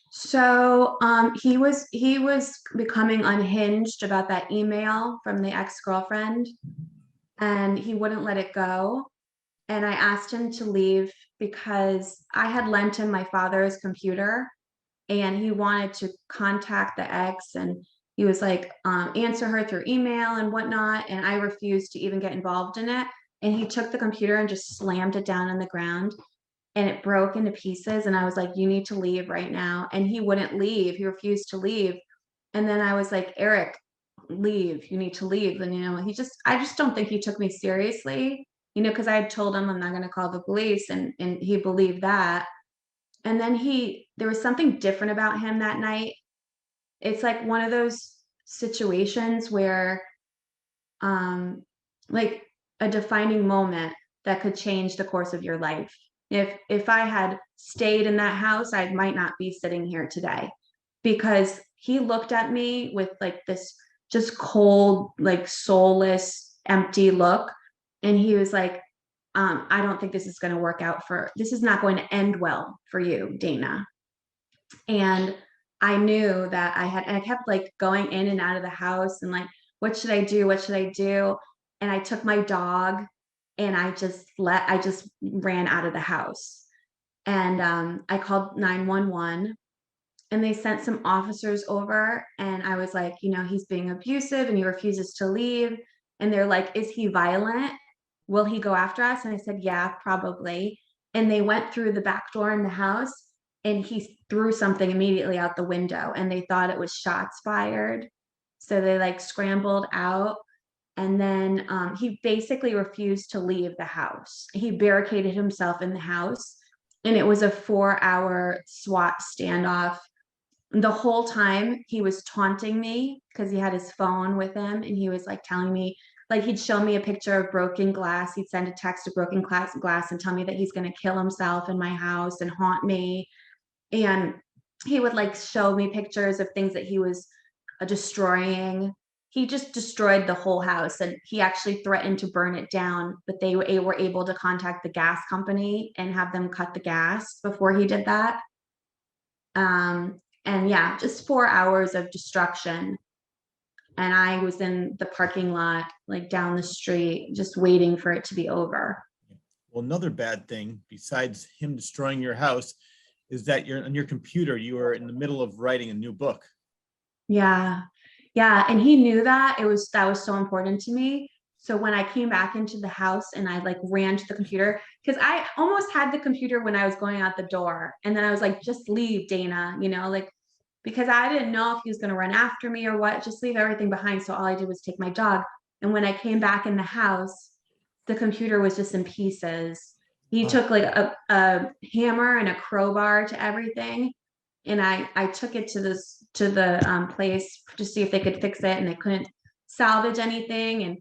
So he was becoming unhinged about that email from the ex-girlfriend, and he wouldn't let it go. And I asked him to leave because I had lent him my father's computer, and he wanted to contact the ex, and he was like, answer her through email and whatnot. And I refused to even get involved in it. And he took the computer and just slammed it down on the ground, and it broke into pieces. And I was like, you need to leave right now. And he wouldn't leave. He refused to leave. And then I was like, Eric, leave. You need to leave. And, I just don't think he took me seriously, because I had told him I'm not going to call the police, and he believed that. And then there was something different about him that night. It's like one of those situations where, like a defining moment that could change the course of your life. If I had stayed in that house, I might not be sitting here today, because he looked at me with like this just cold, like soulless, empty look. And he was like, I don't think this is going to work out this is not going to end well for you, Dana. And I knew that and I kept like going in and out of the house and like, what should I do? What should I do? And I took my dog and I just ran out of the house. And I called 911, and they sent some officers over, and I was like, he's being abusive and he refuses to leave. And they're like, is he violent? Will he go after us? And I said, yeah, probably. And they went through the back door in the house, and he threw something immediately out the window, and they thought it was shots fired. So they like scrambled out. And then he basically refused to leave the house. He barricaded himself in the house, and it was a 4-hour SWAT standoff. The whole time he was taunting me because he had his phone with him, and he was like telling me, like he'd show me a picture of broken glass. He'd send a text of broken glass and tell me that he's going to kill himself in my house and haunt me. And he would like show me pictures of things that he was destroying. He just destroyed the whole house, and he actually threatened to burn it down, but they were able to contact the gas company and have them cut the gas before he did that. And yeah, just 4 hours of destruction. And I was in the parking lot, like down the street, just waiting for it to be over. Well, another bad thing besides him destroying your house is that you're on your computer, you are in the middle of writing a new book. Yeah. Yeah. And he knew that that was so important to me. So when I came back into the house and I like ran to the computer, because I almost had the computer when I was going out the door. And then I was like, just leave, Dana, like, because I didn't know if he was going to run after me or what, just leave everything behind. So all I did was take my dog. And when I came back in the house, the computer was just in pieces. He took like a hammer and a crowbar to everything. And I took it to the place to see if they could fix it, and they couldn't salvage anything. And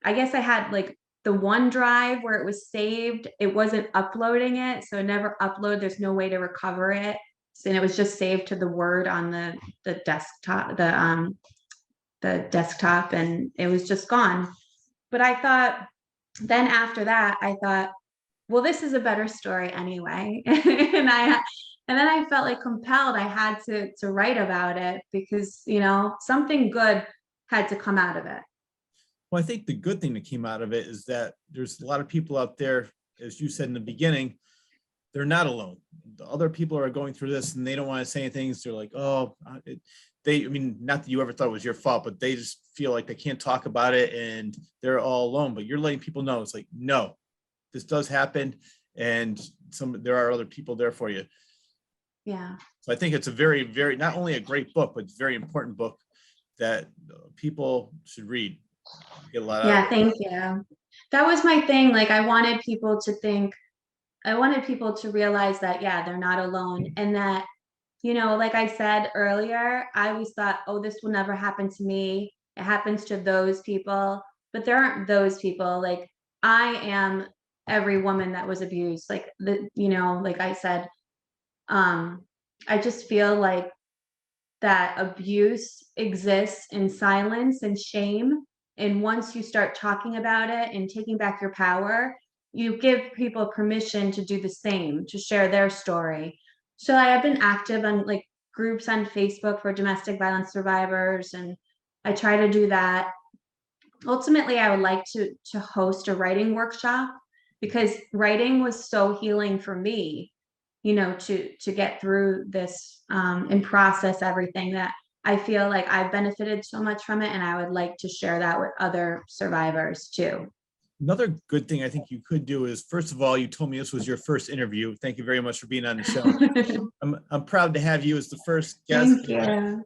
I guess I had like the OneDrive where it was saved. It wasn't uploading it, so it never uploaded. There's no way to recover it. So, and it was just saved to the Word on the desktop, the the desktop, and it was just gone. But I thought, then after that, I thought, well, this is a better story anyway. And then I felt like compelled, I had to write about it because, something good had to come out of it. Well, I think the good thing that came out of it is that there's a lot of people out there, as you said in the beginning, they're not alone. The other people are going through this and they don't want to say anything. So they're like, oh, I mean, not that you ever thought it was your fault, but they just feel like they can't talk about it and they're all alone. But you're letting people know it's like, no, this does happen. And there are other people there for you. Yeah. So I think it's a very, very, not only a great book, but it's a very important book that people should read. Get a lot out of Yeah, it. thank you. That was my thing. Like, I wanted people to realize that, yeah, they're not alone. And that, like I said earlier, I always thought, oh, this will never happen to me. It happens to those people, but there aren't those people. Like, I am every woman that was abused. Like, like I said, I just feel like that abuse exists in silence and shame. And once you start talking about it and taking back your power, you give people permission to do the same, to share their story. So I have been active on like groups on Facebook for domestic violence survivors, and I try to do that. Ultimately, I would like to host a writing workshop because writing was so healing for me, to get through this and process everything, that I feel like I've benefited so much from it, and I would like to share that with other survivors too. Another good thing I think you could do is, first of all, you told me this was your first interview. Thank you very much for being on the show. I'm proud to have you as the first guest. Thank you.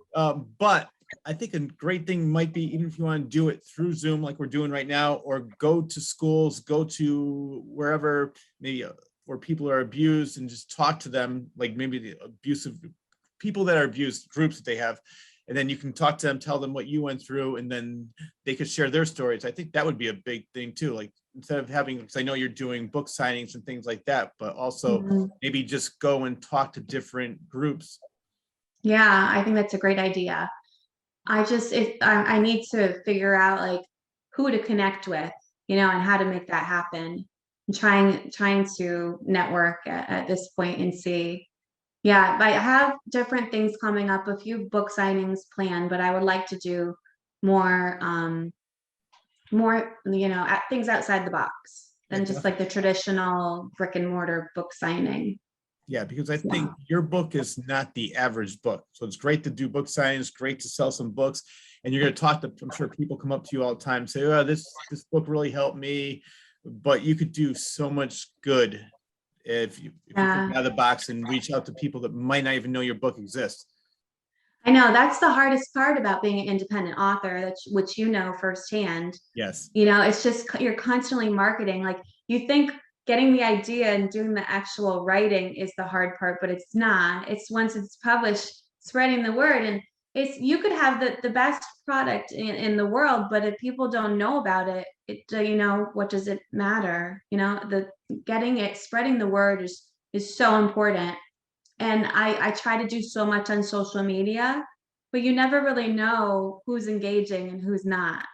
But I think a great thing might be, even if you want to do it through Zoom like we're doing right now, or go to schools, go to wherever maybe where people are abused and just talk to them, like maybe the abusive people that are abused, groups that they have. And then you can talk to them, tell them what you went through, and then they could share their stories. I think that would be a big thing too. Like, instead of having, because I know you're doing book signings and things like that, but also maybe just go and talk to different groups. Yeah, I think that's a great idea. I need to figure out like who to connect with, and how to make that happen. I'm trying to network at this point and see. Yeah, I have different things coming up, a few book signings planned, but I would like to do more, things outside the box than just like the traditional brick and mortar book signing. Yeah, because I think your book is not the average book. So it's great to do book signings, great to sell some books. And you're going to talk to, I'm sure people come up to you all the time and say, oh, this book really helped me. But you could do so much good if you think out of the box and reach out to people that might not even know your book exists. I know that's the hardest part about being an independent author, which firsthand. Yes. It's just you're constantly marketing. Like, you think getting the idea and doing the actual writing is the hard part, but it's not. It's once it's published, spreading the word. And you could have the best product in the world, but if people don't know about it, what does it matter? Spreading the word is so important. And I try to do so much on social media, but you never really know who's engaging and who's not.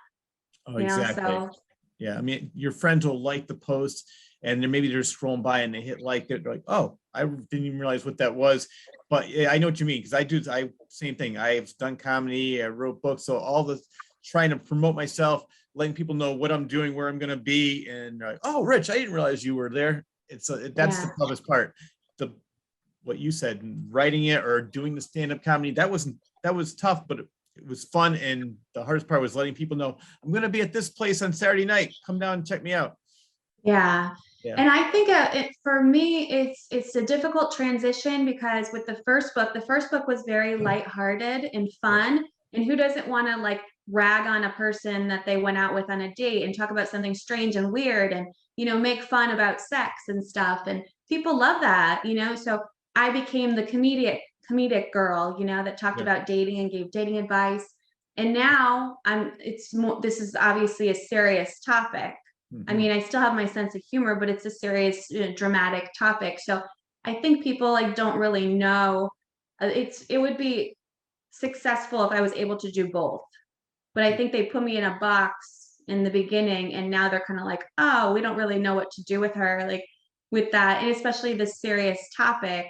Oh, exactly. So yeah, I mean, your friends will like the post, and then maybe they're scrolling by and they hit like it, like, oh, I didn't even realize what that was. But yeah, I know what you mean, because same thing. I've done comedy, I wrote books, so all the trying to promote myself, letting people know what I'm doing, where I'm going to be, and like, oh, Rich, I didn't realize you were there. That's the toughest part. What you said, writing it or doing the stand-up comedy, that was tough, but it was fun. And the hardest part was letting people know, I'm going to be at this place on Saturday night. Come down and check me out. Yeah. And I think for me, it's a difficult transition, because with the first book was very lighthearted and fun. And who doesn't want to like rag on a person that they went out with on a date and talk about something strange and weird and, make fun about sex and stuff. And people love that, so I became the comedic girl, that talked about dating and gave dating advice. And now this is obviously a serious topic. I mean, I still have my sense of humor, but it's a serious, dramatic topic. So I think people like don't really know. It would be successful if I was able to do both. but I think they put me in a box in the beginning, and now they're kind of like, oh, we don't really know what to do with her, like with that, and especially this serious topic.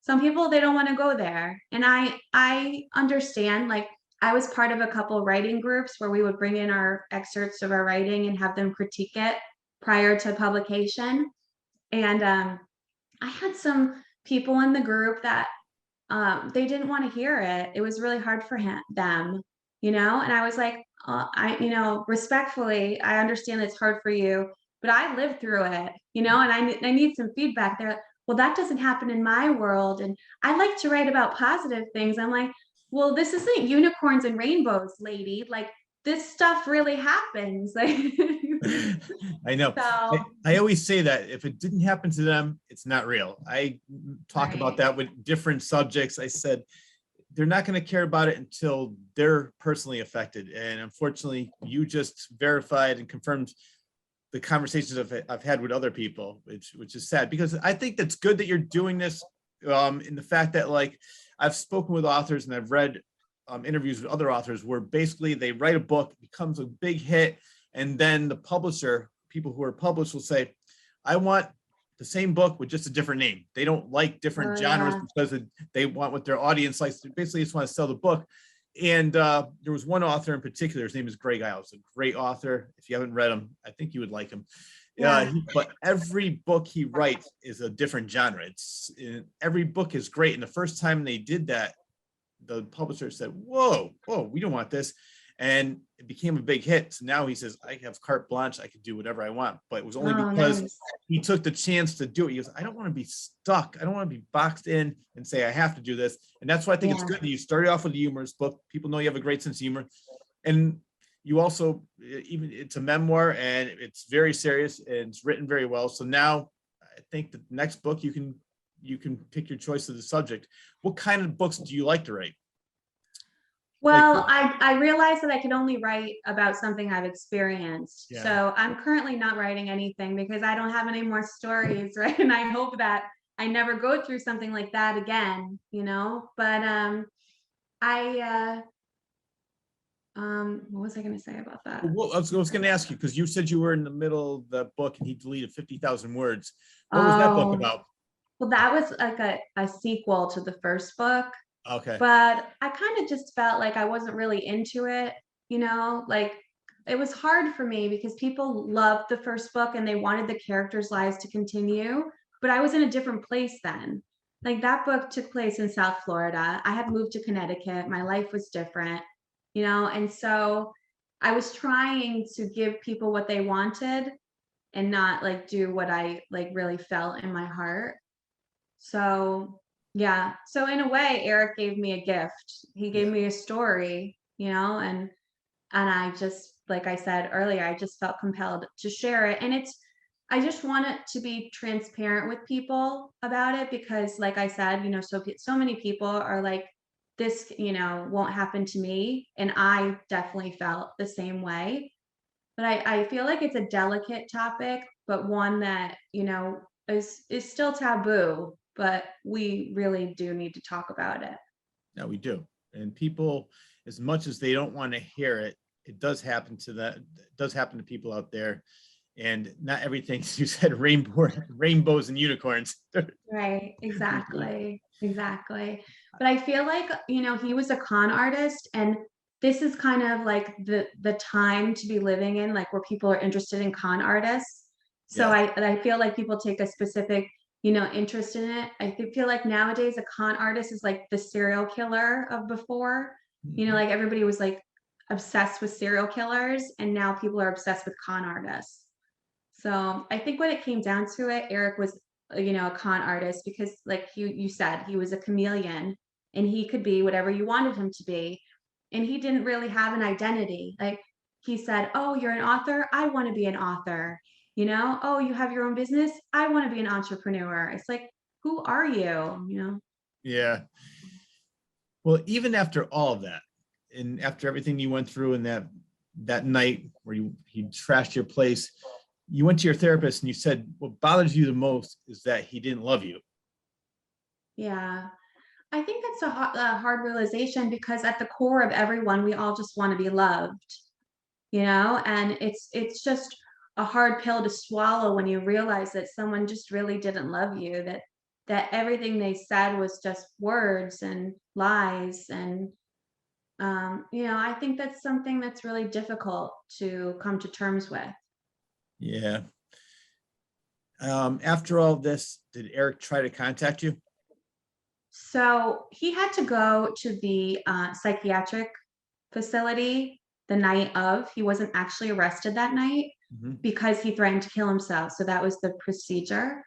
Some people, they don't want to go there, and I understand. Like, I was part of a couple writing groups where we would bring in our excerpts of our writing and have them critique it prior to publication. And I had some people in the group that they didn't want to hear it. It was really hard for them, and I was like, respectfully, I understand it's hard for you, but I lived through it, and I need some feedback. They're like, well, that doesn't happen in my world. And I like to write about positive things. I'm like, well, this isn't unicorns and rainbows, lady. Like, this stuff really happens. Like, I know. so, I always say that if it didn't happen to them, it's not real. I talk about right. that with different subjects. I said, they're not going to care about it until they're personally affected. And unfortunately, you just verified and confirmed the conversations I've had with other people, which is sad, because I think that's good that you're doing this, in the fact that, like, I've spoken with authors and I've read interviews with other authors where basically they write a book, it becomes a big hit, and then the publisher, people who are published, will say, I want the same book with just a different name. They don't like different genres because they want what their audience likes. They basically just want to sell the book. And there was one author in particular, his name is Greg Iles, a great author. If you haven't read him, I think you would like him. But every book he writes is a different genre. Every book is great. And the first time they did that, the publisher said, whoa, we don't want this. And it became a big hit. So now he says, I have carte blanche. I can do whatever I want. But it was only because he took the chance to do it. He goes, I don't want to be stuck. I don't want to be boxed in and say, I have to do this. And that's why I think it's good that you started off with a humorous book. People know you have a great sense of humor. And you also, even it's a memoir and it's very serious and it's written very well. So now I think the next book, you can pick your choice of the subject. What kind of books do you like to write? Well, I realized that I could only write about something I've experienced. Yeah. So I'm currently not writing anything because I don't have any more stories, right? And I hope that I never go through something like that again, But what was I going to say about that? Well, I was going to ask you, because you said you were in the middle of the book and he deleted 50,000 words. What was that book about? Well, that was like a sequel to the first book. Okay. But I kind of just felt like I wasn't really into it, like it was hard for me because people loved the first book and they wanted the characters' lives to continue, but I was in a different place then. Like, that book took place in South Florida. I had moved to Connecticut. My life was different, and so I was trying to give people what they wanted and not like do what I like really felt in my heart. So yeah. So in a way, Eric gave me a gift. He gave me a story, and I just, like I said earlier, I just felt compelled to share it. And I just want it to be transparent with people about it because, like I said, so many people are like, this, won't happen to me. And I definitely felt the same way. But I feel like it's a delicate topic, but one that, is still taboo, but we really do need to talk about it. No, we do. And people, as much as they don't want to hear it, it does happen to people out there. And not everything, you said rainbows and unicorns. Right, exactly. But I feel like, he was a con artist, and this is kind of like the time to be living in, like where people are interested in con artists. So I feel like people take a specific, interest in it. I feel like nowadays a con artist is like the serial killer of before. Like everybody was like obsessed with serial killers, and now people are obsessed with con artists. So I think when it came down to it, Eric was, a con artist because, like you said, he was a chameleon and he could be whatever you wanted him to be. And he didn't really have an identity. Like, he said, oh, you're an author. I want to be an author. Oh, you have your own business. I want to be an entrepreneur. It's like, who are you? Yeah. Well, even after all of that, and after everything you went through in that night where he trashed your place, you went to your therapist and you said what bothers you the most is that he didn't love you. Yeah. I think that's a hard realization because at the core of everyone, we all just want to be loved, and it's just a hard pill to swallow when you realize that someone just really didn't love you, that everything they said was just words and lies. And I think that's something that's really difficult to come to terms with. Yeah. After all this, did Eric try to contact you? So he had to go to the psychiatric facility the night of. He wasn't actually arrested that night Mhm. because he threatened to kill himself. So that was the procedure.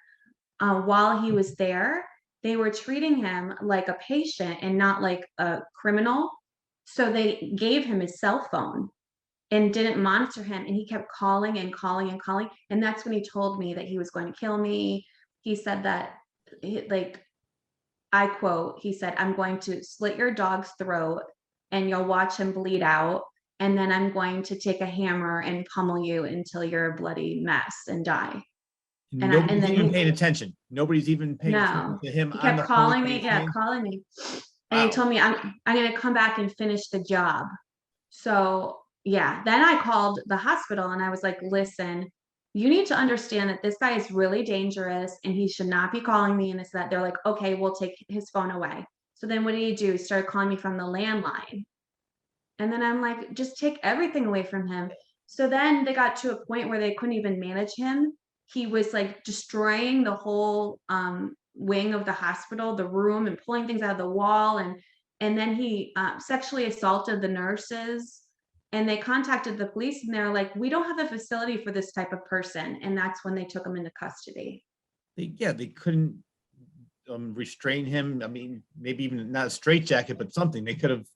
While he was there, they were treating him like a patient and not like a criminal. So they gave him his cell phone and didn't monitor him. And he kept calling and calling and calling. And that's when he told me that he was going to kill me. He said that, like, I quote, he said, "I'm going to slit your dog's throat and you'll watch him bleed out. And then I'm going to take a hammer and pummel you until you're a bloody mess and die." And Nobody's then even paying attention. Nobody's even paying attention no, to him he on kept the phone. calling me. Yeah, calling me. And he Wow. told me, I'm going to come back and finish the job. So yeah, then I called the hospital and I was like, "Listen, you need to understand that this guy is really dangerous and he should not be calling me," and this, that. They're like, "Okay, we'll take his phone away." So then what did he do? He started calling me from the landline. And then I'm like, just take everything away from him. So then they got to a point where they couldn't even manage him. He was like destroying the whole wing of the hospital, the room, and pulling things out of the wall. And then he sexually assaulted the nurses. And they contacted the police and they're like, "We don't have a facility for this type of person." And that's when they took him into custody. They couldn't restrain him. I mean, maybe even not a straitjacket, but something. They could have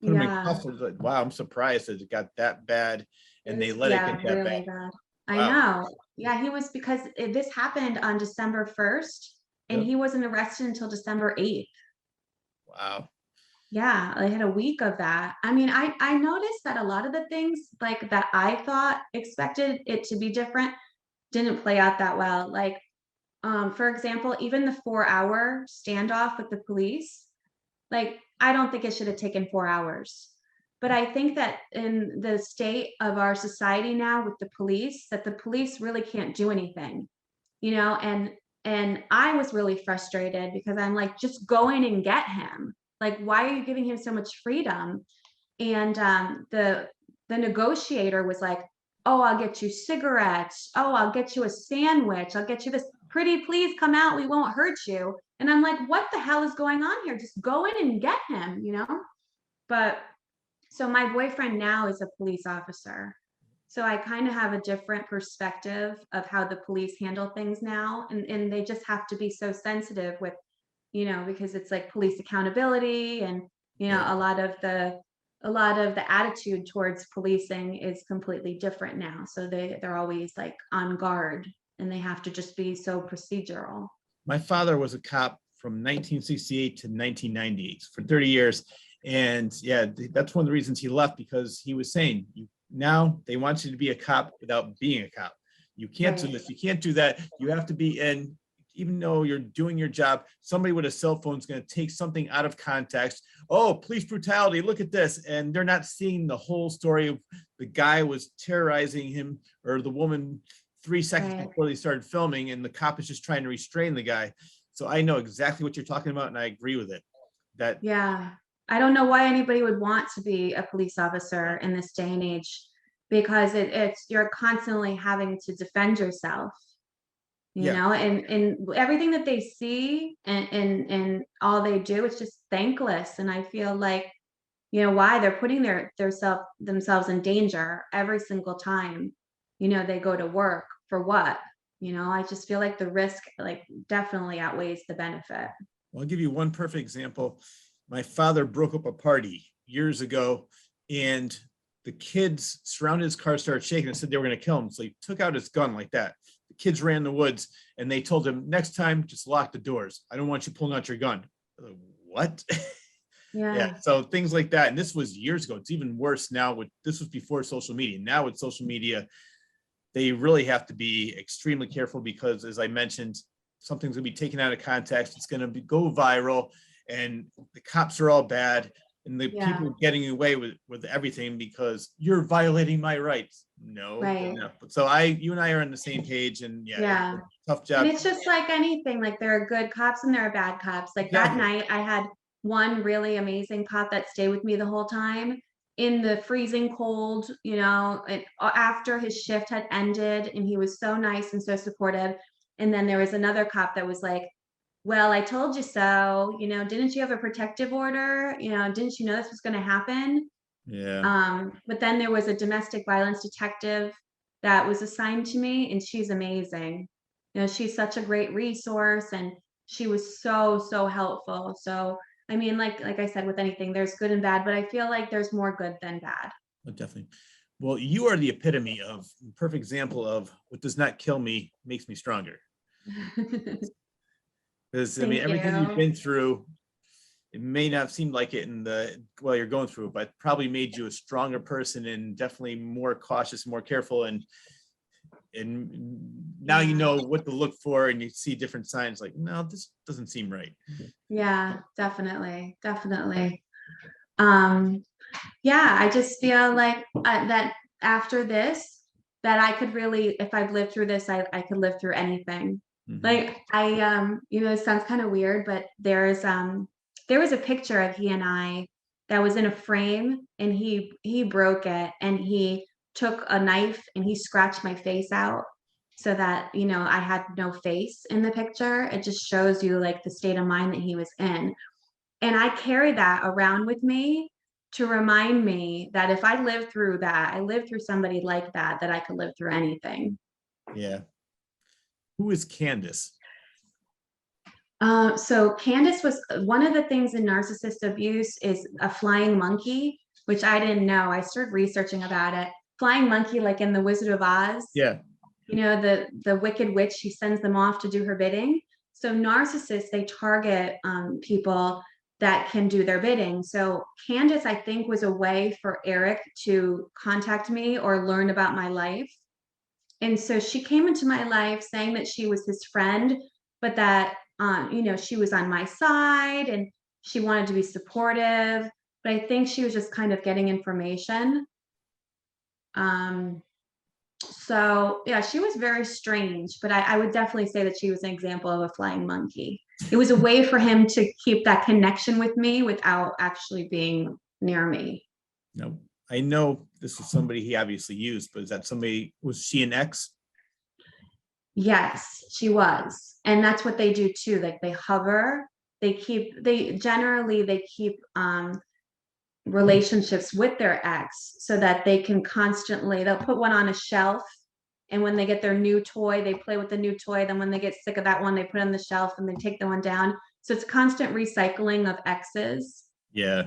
put him in Yeah, cuffs. Like, wow, I'm surprised that it got that bad, and they let it yeah, get that bad. really bad. I Wow. know. Yeah, he was because this happened on December 1st and Yep. he wasn't arrested until December 8th. Wow. Yeah, I had a week of that. I mean, I noticed that a lot of the things like that I thought expected it to be different didn't play out that well. Like, for example, even the 4-hour standoff with the police, like, I don't think it should have taken 4 hours. But I think that in the state of our society now with the police, that the police really can't do anything, and I was really frustrated because I'm like, just go in and get him. Like, why are you giving him so much freedom? And the negotiator was like, "Oh, I'll get you cigarettes. Oh, I'll get you a sandwich. I'll get you this. Pretty please come out. We won't hurt you." And I'm like, "What the hell is going on here? Just go in and get him." But so my boyfriend now is a police officer. So I kind of have a different perspective of how the police handle things now. And they just have to be so sensitive with, because it's like police accountability and, Yeah. a lot of the attitude towards policing is completely different now. So they're always like on guard and they have to just be so procedural. My father was a cop from 1968 to 1998 for 30 years. And yeah, that's one of the reasons he left, because he was saying, now they want you to be a cop without being a cop. You can't do this. You can't do that. You have to be in, even though you're doing your job, somebody with a cell phone is going to take something out of context. Oh, police brutality, look at this. And they're not seeing the whole story of the guy was terrorizing him or the woman 3 seconds Right. before they started filming, and the cop is just trying to restrain the guy. So I know exactly what you're talking about, and I agree with it. That Yeah. I don't know why anybody would want to be a police officer in this day and age because it's you're constantly having to defend yourself, yeah, and everything that they see and all they do is just thankless. And I feel like, why they're putting themselves in danger every single time, they go to work for what? I just feel like the risk like definitely outweighs the benefit. well, I'll give you one perfect example. My father broke up a party years ago, and the kids surrounded his car, started shaking, and said they were going to kill him. So he took out his gun like that. The kids ran in the woods, and they told him, "Next time, just lock the doors. I don't want you pulling out your gun." Like, what? Yeah. Yeah. So things like that. And this was years ago. It's even worse now. This was before social media. Now with social media, they really have to be extremely careful because, as I mentioned, something's going to be taken out of context. It's going to go viral. and the cops are all bad, and the Yeah. people getting away with everything because you're violating my rights. Right. No. So you and I are on the same page, and Yeah. it's a tough And job. it's just like anything, like there are good cops and there are bad cops. Like that Exactly. night, I had one really amazing cop that stayed with me the whole time in the freezing cold, and after his shift had ended, and he was so nice and so supportive. And then there was another cop that was like, well, I told you so, didn't you have a protective order? Didn't you know this was going to happen? Yeah. But then there was a domestic violence detective that was assigned to me, and she's amazing. She's such a great resource, and she was so, so helpful. So, I mean, like I said, with anything, there's good and bad, but I feel like there's more good than bad. Definitely. Well, you are the epitome of perfect example of what does not kill me makes me stronger. Because I mean, Thank everything you've you. been through, it may not seem like it while you're going through it, but probably made you a stronger person and definitely more cautious, more careful, and now you know what to look for, and you see different signs like, no, this doesn't seem right. Yeah, definitely. Definitely. Yeah, I just feel like that after this, that I could really, if I've lived through this, I could live through anything. Mhm. Like it sounds kind of weird, but there was a picture of he and I that was in a frame, and he broke it, and he took a knife and he scratched my face out so that, I had no face in the picture. It just shows you like the state of mind that he was in. And I carry that around with me to remind me that if I lived through that, I lived through somebody like that, that I could live through anything. Yeah. Who is Candace? So Candace was one of the things in narcissist abuse is a flying monkey, which I didn't know. I started researching about it. Flying monkey, like in The Wizard of Oz. Yeah. The wicked witch, she sends them off to do her bidding. So narcissists, they target people that can do their bidding. So Candace, I think, was a way for Eric to contact me or learn about my life. And so she came into my life saying that she was his friend, but that she was on my side and she wanted to be supportive. But I think she was just kind of getting information. So yeah, she was very strange, but I would definitely say that she was an example of a flying monkey. It was a way for him to keep that connection with me without actually being near me. No, I know this is somebody he obviously used, but was she an ex? Yes, she was. And that's what they do too. Like they hover, they generally keep relationships with their ex so that they'll put one on a shelf, and when they get their new toy, they play with the new toy. Then when they get sick of that one, they put it on the shelf and they take the one down. So it's constant recycling of exes. Yeah.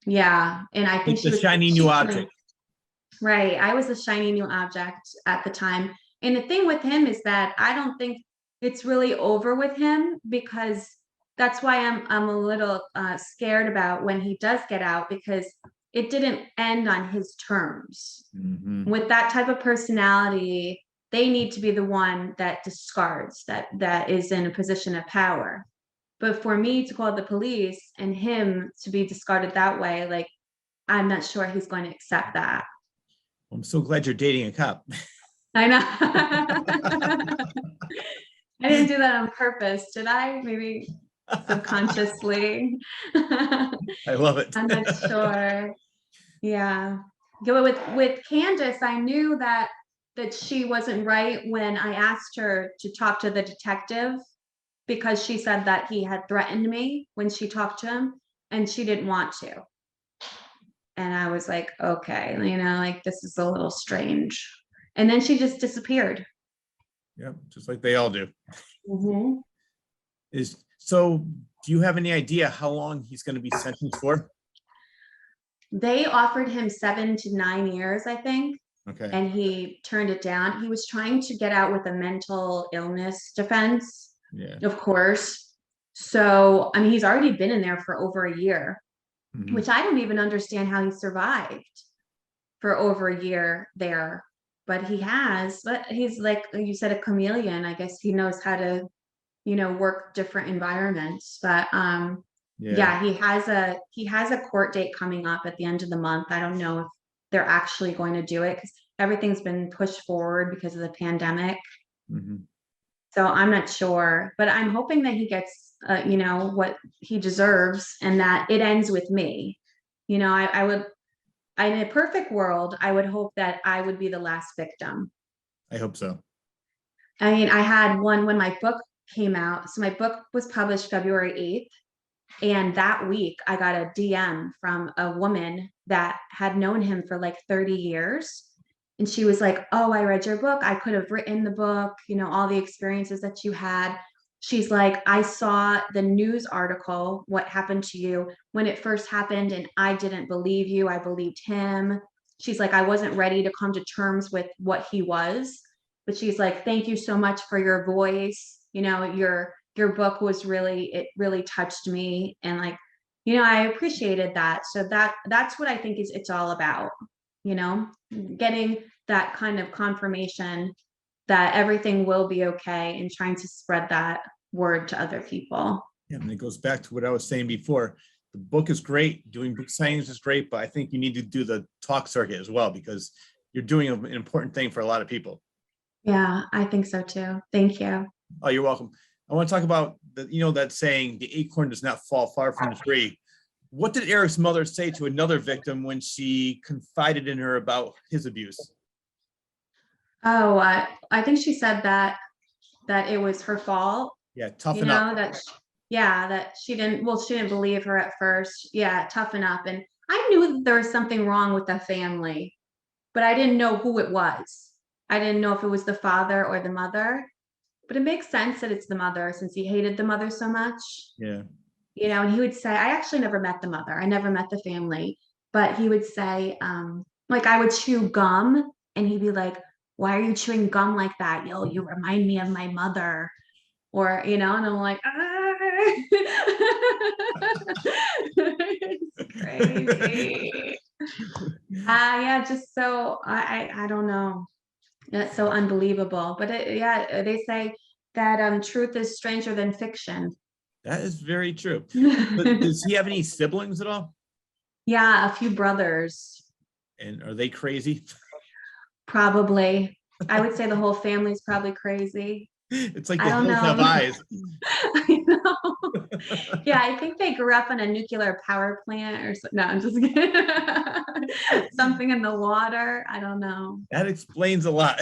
Yeah. And I think Like the shiny new object. right. I was a shiny new object at the time. And the thing with him is that I don't think it's really over with him, because that's why I'm a little scared about when he does get out, because it didn't end on his terms. Mhm. With that type of personality, they need to be the one that discards, that is in a position of power. But for me to call the police and him to be discarded that way, like, I'm not sure he's going to accept that. I'm so glad you're dating a cop. I know. I didn't do that on purpose, did I? Maybe subconsciously. I love it. I'm not sure. Yeah. But with Candace, I knew that she wasn't right when I asked her to talk to the detective, because she said that he had threatened me when she talked to him, and she didn't want to. And I was like, okay, like this is a little strange. And then she just disappeared. Yeah, just like they all do. Mm-hmm. So do you have any idea how long he's going to be sentenced for? They offered him 7 to 9 years, I think. Okay. And he turned it down. He was trying to get out with a mental illness defense, Yeah. of course. So, I mean, he's already been in there for over a year, Mhm. which I don't even understand how he survived for over a year there. But he has, but he's like you said, a chameleon. I guess he knows how to, work different environments. But Yeah, he has a court date coming up at the end of the month. I don't know if they're actually going to do it because everything's been pushed forward because of the pandemic. Mhm. So I'm not sure, but I'm hoping that he gets, you know, what he deserves and that it ends with me. You know, I would, in a perfect world, I would hope that I would be the last victim. I hope so. I mean, I had one when my book came out. So my book was published February 8th. And that week, I got a DM from a woman that had known him for like 30 years. And she was like, "Oh, I read your book. I could have written the book, you know, all the experiences that you had." She's like, "I saw the news article, what happened to you when it first happened, and I didn't believe you. I believed him." She's like, "I wasn't ready to come to terms with what he was." But she's like, "Thank you so much for your voice. You know, your book was really, it really touched me." And like, you know, I appreciated that. So that's what I think is it's all about, you know, getting that kind of confirmation that everything will be okay and trying to spread that word to other people. Yeah, and it goes back to what I was saying before. The book is great, doing book signings is great, but I think you need to do the talk circuit as well because you're doing an important thing for a lot of people. Yeah, I think so too. Thank you. Oh, you're welcome. I want to talk about the, you know, that saying, the acorn does not fall far from the tree. What did Eric's mother say to another victim when she confided in her about his abuse? Oh, I think she said that it was her fault, Yeah, you toughen up. know, yeah, that she didn't believe her at first. Yeah, toughen up. And I knew that there was something wrong with the family, but I didn't know who it was. I didn't know if it was the father or the mother, but it makes sense that it's the mother since he hated the mother so much. Yeah. You know, and he would say, I actually never met the mother. I never met the family, but he would say, like I would chew gum and he'd be like, "Why are you chewing gum like that? Yo, you remind me of my mother." Or, you know, and I'm like, ah. It's crazy. Yeah, just so I don't know. That's so unbelievable. But yeah, they say that truth is stranger than fiction. That is very true. But does he have any siblings at all? Yeah, a few brothers, And are they crazy? probably. I would say the whole family's probably crazy. It's like I the don't hills have know. eyes. I know. Yeah, I think they grew up on a nuclear power plant or something. No, I'm just kidding. Something in the water. I don't know. That explains a lot.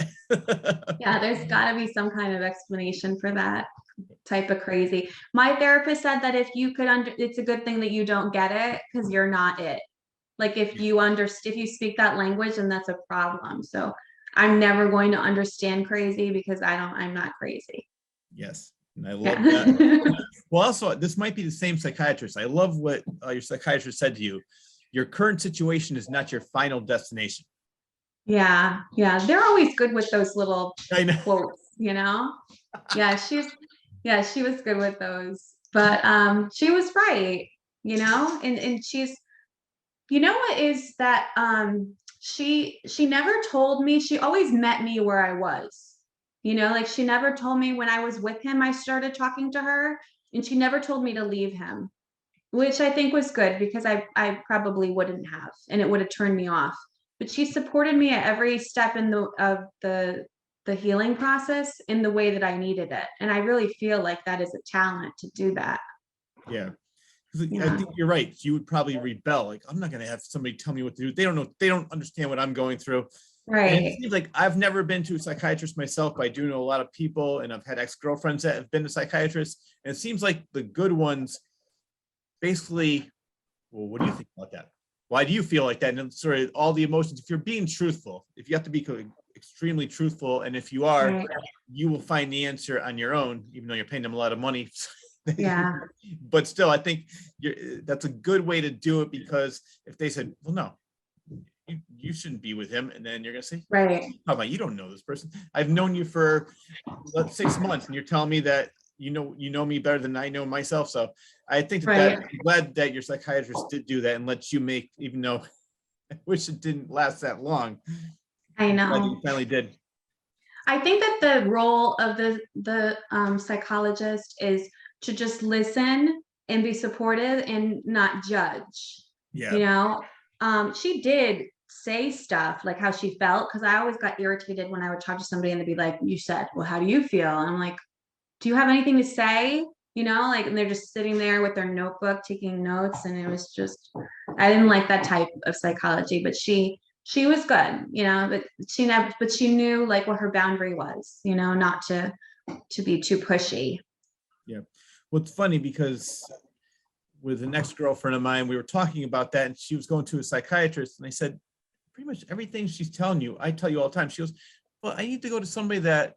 Yeah, there's got to be some kind of explanation for that type of crazy. My therapist said that if you could it's a good thing that you don't get it because you're not it. Like if you if you speak that language, then that's a problem. So I'm never going to understand crazy because I'm not crazy. Yes, and I love that. Yeah. Well, also, this might be the same psychiatrist. I love what your psychiatrist said to you. Your current situation is not your final destination. Yeah, yeah. They're always good with those little I know. quotes, you know? Yeah, she was good with those. But she was right, you know? And she's you know what is that she never told me, she always met me where I was. You know, like she never told me when I was with him I started talking to her, and she never told me to leave him, which I think was good because I probably wouldn't have, and it would have turned me off. But she supported me at every step in the healing process in the way that I needed it. And I really feel like that is a talent to do that. Yeah. I Yeah. think you're right. You would probably rebel. Like, I'm not going to have somebody tell me what to do. They don't know. They don't understand what I'm going through. And it Right. seems like I've never been to a psychiatrist myself, but I do know a lot of people, and I've had ex-girlfriends that have been to psychiatrists. And it seems like the good ones basically, well, what do you think about that? Why do you feel like that? And sort of all the emotions, if you're being truthful, if you have to be extremely truthful, and if you are, Right. you will find the answer on your own, even though you're paying them a lot of money. Yeah. But still, I think that's a good way to do it, because if they said, well, no, you shouldn't be with him, and then you're gonna say, Right. how about, you don't know this person. I've known you for 6 months, and you're telling me that you know me better than I know myself. So I think that Right. I'm glad that your psychiatrist did do that and let you make, even though I wish it didn't last that long. I I'm glad you know. finally did. I think that the role of the psychologist is to just listen and be supportive and not judge. Yeah. You know, she did say stuff like how she felt, because I always got irritated when I would talk to somebody and they'd be like, you said, well, how do you feel? And I'm like, do you have anything to say? You know, like, and they're just sitting there with their notebook taking notes. And it was just, I didn't like that type of psychology, but she was good, you know, but she knew like what her boundary was, you know, not to be too pushy. Yeah. Well, it's funny because with an ex-girlfriend of mine, we were talking about that, and she was going to a psychiatrist, and I said, pretty much everything she's telling you, I tell you all the time. She goes, well, I need to go to somebody that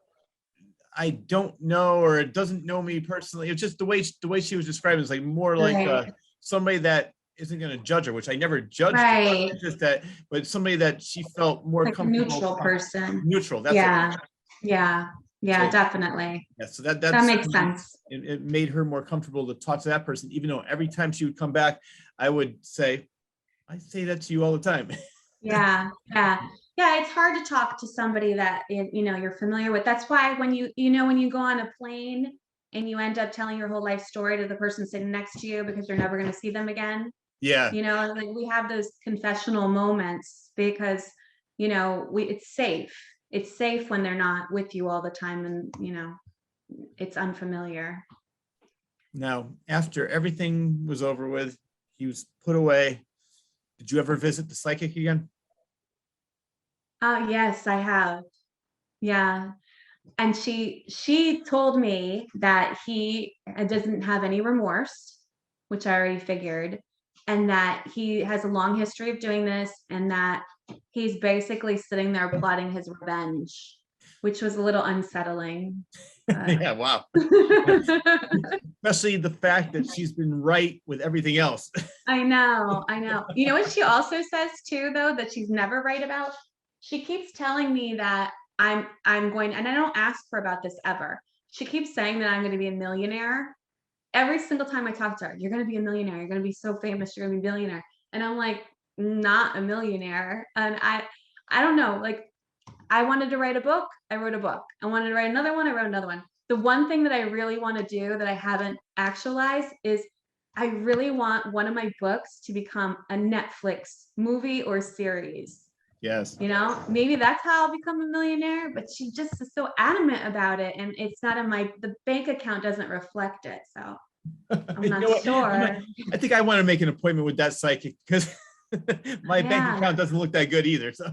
I don't know or doesn't know me personally. It's just the way she was describing it is like more like Right. somebody that isn't going to judge her, which I never judged. Right. It's just that, but somebody that she felt more Like a comfortable. neutral person. Neutral. That's Yeah. it. Yeah. Yeah, So, definitely. yeah. So that Makes sense. It made her more comfortable to talk to that person, even though every time she would come back, I would say, I say that to you all the time. Yeah. Yeah. Yeah. It's hard to talk to somebody that, you know, you're familiar with. That's why when when you go on a plane and you end up telling your whole life story to the person sitting next to you because you're never going to see them again. Yeah. You know, like we have those confessional moments because, you know, it's safe. It's safe when they're not with you all the time, and, you know, it's unfamiliar. Now, after everything was over with, he was put away. Did you ever visit the psychic again? Oh, yes, I have. Yeah. And she told me that he doesn't have any remorse, which I already figured, and that he has a long history of doing this, and that he's basically sitting there plotting his revenge, which was a little unsettling. Yeah, wow. Especially the fact that she's been right with everything else. I know. You know what she also says too, though, that she's never right about? She keeps telling me that I'm going, and I don't ask her about this ever. She keeps saying that I'm going to be a millionaire. Every single time I talk to her, you're going to be a millionaire. You're going to be so famous. You're going to be a billionaire. And I'm like, not a millionaire. And I don't know. Like, I wanted to write a book. I wrote a book. I wanted to write another one. I wrote another one. The one thing that I really want to do that I haven't actualized is I really want one of my books to become a Netflix movie or series. Yes. You know, maybe that's how I'll become a millionaire, but she just is so adamant about it. And it's not in the bank account doesn't reflect it. So I'm not sure. I think I want to make an appointment with that psychic because my bank account doesn't look that good either. So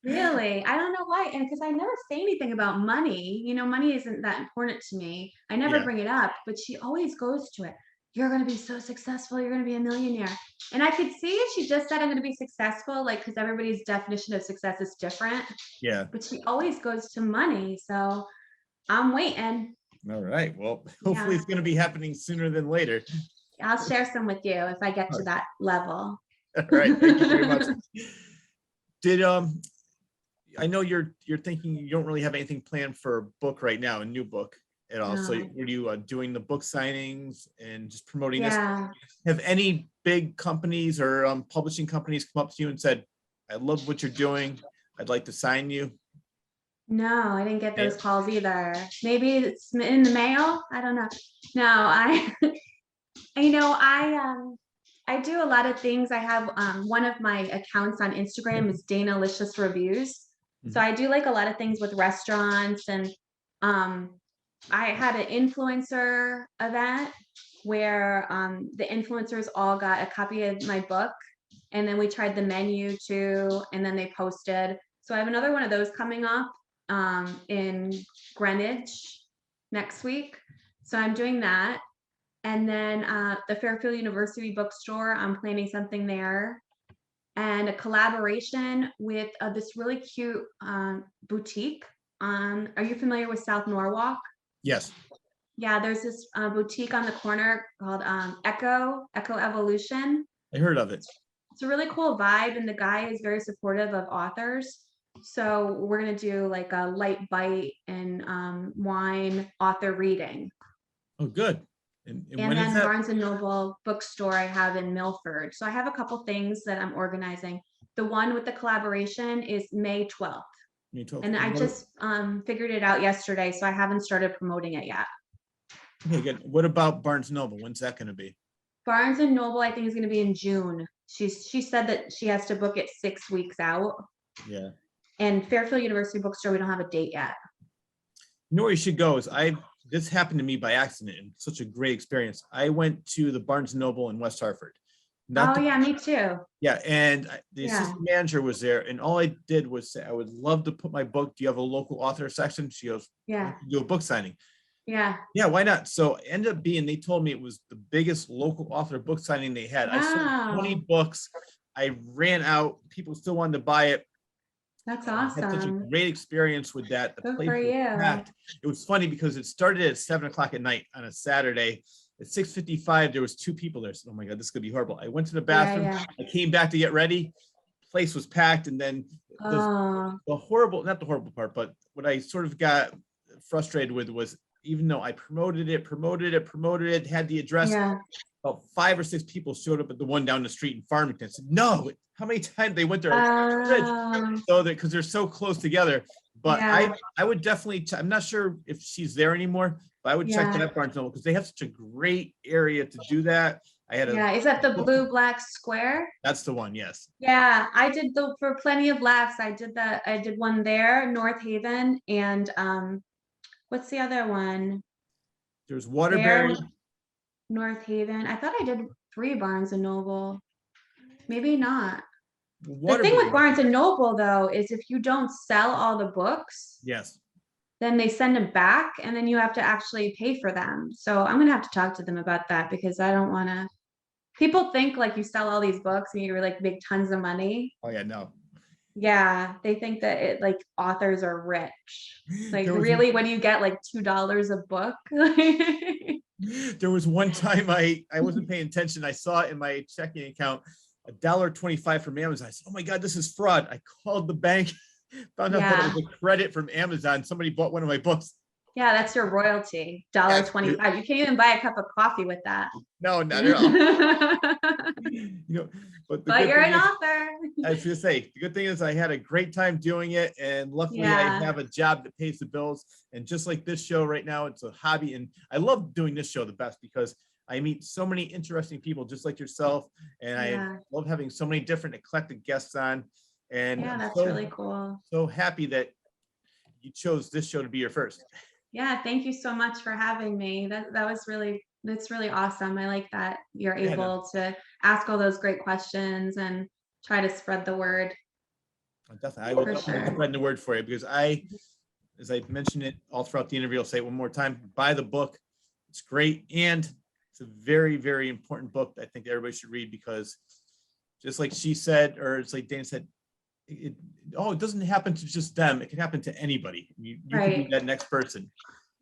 Really, I don't know why. And because I never say anything about money, you know, money isn't that important to me. I never bring it up, but she always goes to it. You're going to be so successful. You're going to be a millionaire. And I could see if she just said, I'm going to be successful, like, because everybody's definition of success is different. Yeah. But she always goes to money. So I'm waiting. All right. Well, hopefully it's going to be happening sooner than later. I'll share some with you if I get to that level. All right. Thank you very much. Did I know you're thinking you don't really have anything planned for a book right now, a new book at all. So were you doing the book signings and just promoting this? Have any big companies or publishing companies come up to you and said, I love what you're doing, I'd like to sign you? No, I didn't get those calls either. Maybe it's in the mail. I don't know. No, I do a lot of things. I have one of my accounts on Instagram is Danalicious Reviews. So I do like a lot of things with restaurants, and I had an influencer event where the influencers all got a copy of my book, and then we tried the menu too, and then they posted. So I have another one of those coming up in Greenwich next week. So I'm doing that. And then the Fairfield University bookstore, I'm planning something there. And a collaboration with this really cute boutique. Are you familiar with South Norwalk? Yes. Yeah, there's this boutique on the corner called Echo Evolution. I heard of it. It's a really cool vibe, and the guy is very supportive of authors. So we're gonna do like a light bite and wine author reading. Oh, good. And when then is that? Barnes and Noble bookstore I have in Milford. So I have a couple things that I'm organizing. The one with the collaboration is May 12th. May 12th. And I just figured it out yesterday, so I haven't started promoting it yet. Okay, good. What about Barnes Noble? When's that going to be? Barnes and Noble, I think, is going to be in June. She said that she has to book it 6 weeks out. Yeah. And Fairfield University Bookstore, we don't have a date yet. You know where you should go is this happened to me by accident and such a great experience. I went to the Barnes Noble in West Hartford. Yeah, me too. Yeah, and the assistant manager was there, and all I did was say, I would love to put my book. Do you have a local author section? She goes, yeah, do a book signing. Yeah, why not? So it ended up being, they told me it was the biggest local author book signing they had. Wow. I sold 20 books. I ran out. People still wanted to buy it. That's awesome. I had such a great experience with that. The place was packed. It was funny because it started at 7:00 at night on a Saturday. At 6:55, there was 2 people there. So, oh my God, this could be horrible. I went to the bathroom. I came back to get ready. Place was packed. And then the horrible, not the horrible part, but what I sort of got frustrated with was, even though I promoted it, had the address, about 5 or 6 people showed up at the one down the street in Farmington. I said, no, how many times they went there? So that, because they're so close together. But I would definitely, I'm not sure if she's there anymore, but I would check that Barnes Noble because they have such a great area to do that. Is that the blue black square? That's the one, yes. Yeah, I did for Plenty of Laughs. I did one there, North Haven, and what's the other one? There's Waterbury. North Haven. I thought I did 3 Barnes and Noble. Maybe not. The thing with Barnes and Noble, though, is if you don't sell all the books, then they send them back, and then you have to actually pay for them. So I'm gonna have to talk to them about that because I don't want to. People think like you sell all these books and you like make tons of money. Oh yeah, no. Yeah, they think that it like authors are rich. Like really, when you get like $2 a book. There was one time I wasn't paying attention. I saw it in my checking account, $1.25 from Amazon. I said, oh my God, this is fraud. I called the bank, found out that it was a credit from Amazon. Somebody bought one of my books. Yeah, that's your royalty, $1.25. You can't even buy a cup of coffee with that. No, not at all. But you're an author. I was gonna say, the good thing is I had a great time doing it, and luckily I have a job that pays the bills. And just like this show right now, it's a hobby, and I love doing this show the best because I meet so many interesting people just like yourself, and I love having so many different eclectic guests on. And that's really cool. So happy that you chose this show to be your first. Yeah, thank you so much for having me. That's really awesome. I like that you're able to ask all those great questions and try to spread the word. Definitely, I will spread the word for you because as I mentioned it all throughout the interview, I'll say it one more time: buy the book. It's great, and it's a very, very important book that I think everybody should read because, just like she said, or it's like Dana said, it doesn't happen to just them. It can happen to anybody. You can be that next person.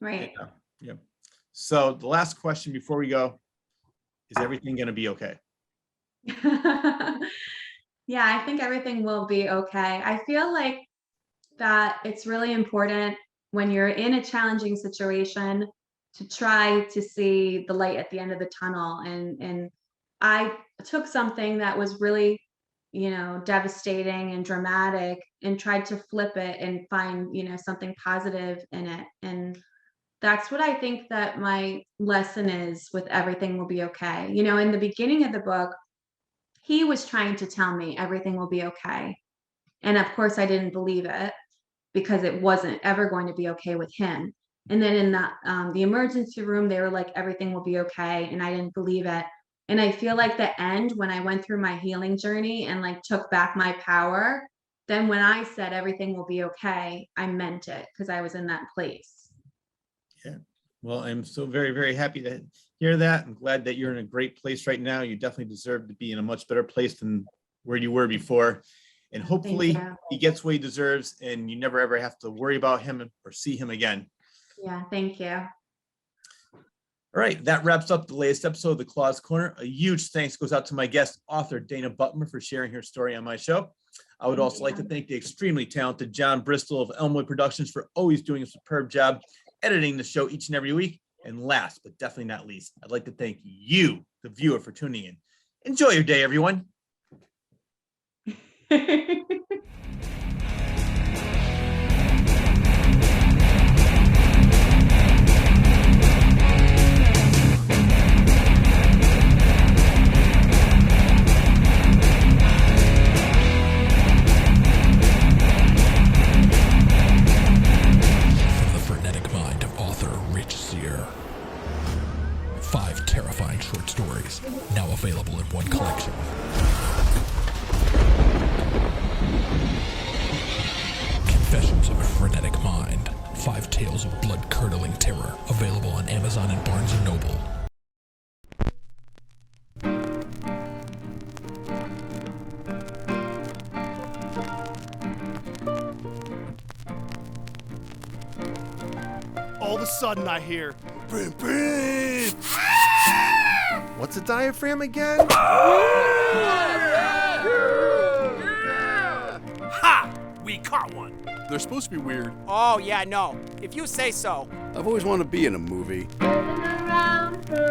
Right. Yeah. So the last question before we go, is everything going to be okay? Yeah, I think everything will be okay. I feel like that it's really important when you're in a challenging situation to try to see the light at the end of the tunnel. And I took something that was really, devastating and dramatic and tried to flip it and find, something positive in it. And that's what I think that my lesson is with Everything Will Be Okay. In the beginning of the book, he was trying to tell me everything will be okay. And of course I didn't believe it because it wasn't ever going to be okay with him. And then in the emergency room, they were like, everything will be okay. And I didn't believe it. And I feel like the end, when I went through my healing journey and like took back my power, then when I said everything will be okay, I meant it because I was in that place. Yeah. Well, I'm so very, very happy to hear that. I'm glad that you're in a great place right now. You definitely deserve to be in a much better place than where you were before. And hopefully he gets what he deserves and you never, ever have to worry about him or see him again. Yeah, thank you. All right, that wraps up the latest episode of The Claws Corner. A huge thanks goes out to my guest, author Dana Buckmir, for sharing her story on my show. I would also like to thank the extremely talented John Bristol of Elmwood Productions for always doing a superb job editing the show each and every week. And last, but definitely not least, I'd like to thank you, the viewer, for tuning in. Enjoy your day, everyone. terrifying short stories, now available in one collection. Confessions of a Frenetic Mind. 5 tales of blood-curdling terror, available on Amazon and Barnes & Noble. All of a sudden I hear, brim, brim. What's a diaphragm again? Ha! We caught one. They're supposed to be weird. Oh, yeah, no. If you say so. I've always wanted to be in a movie. Around for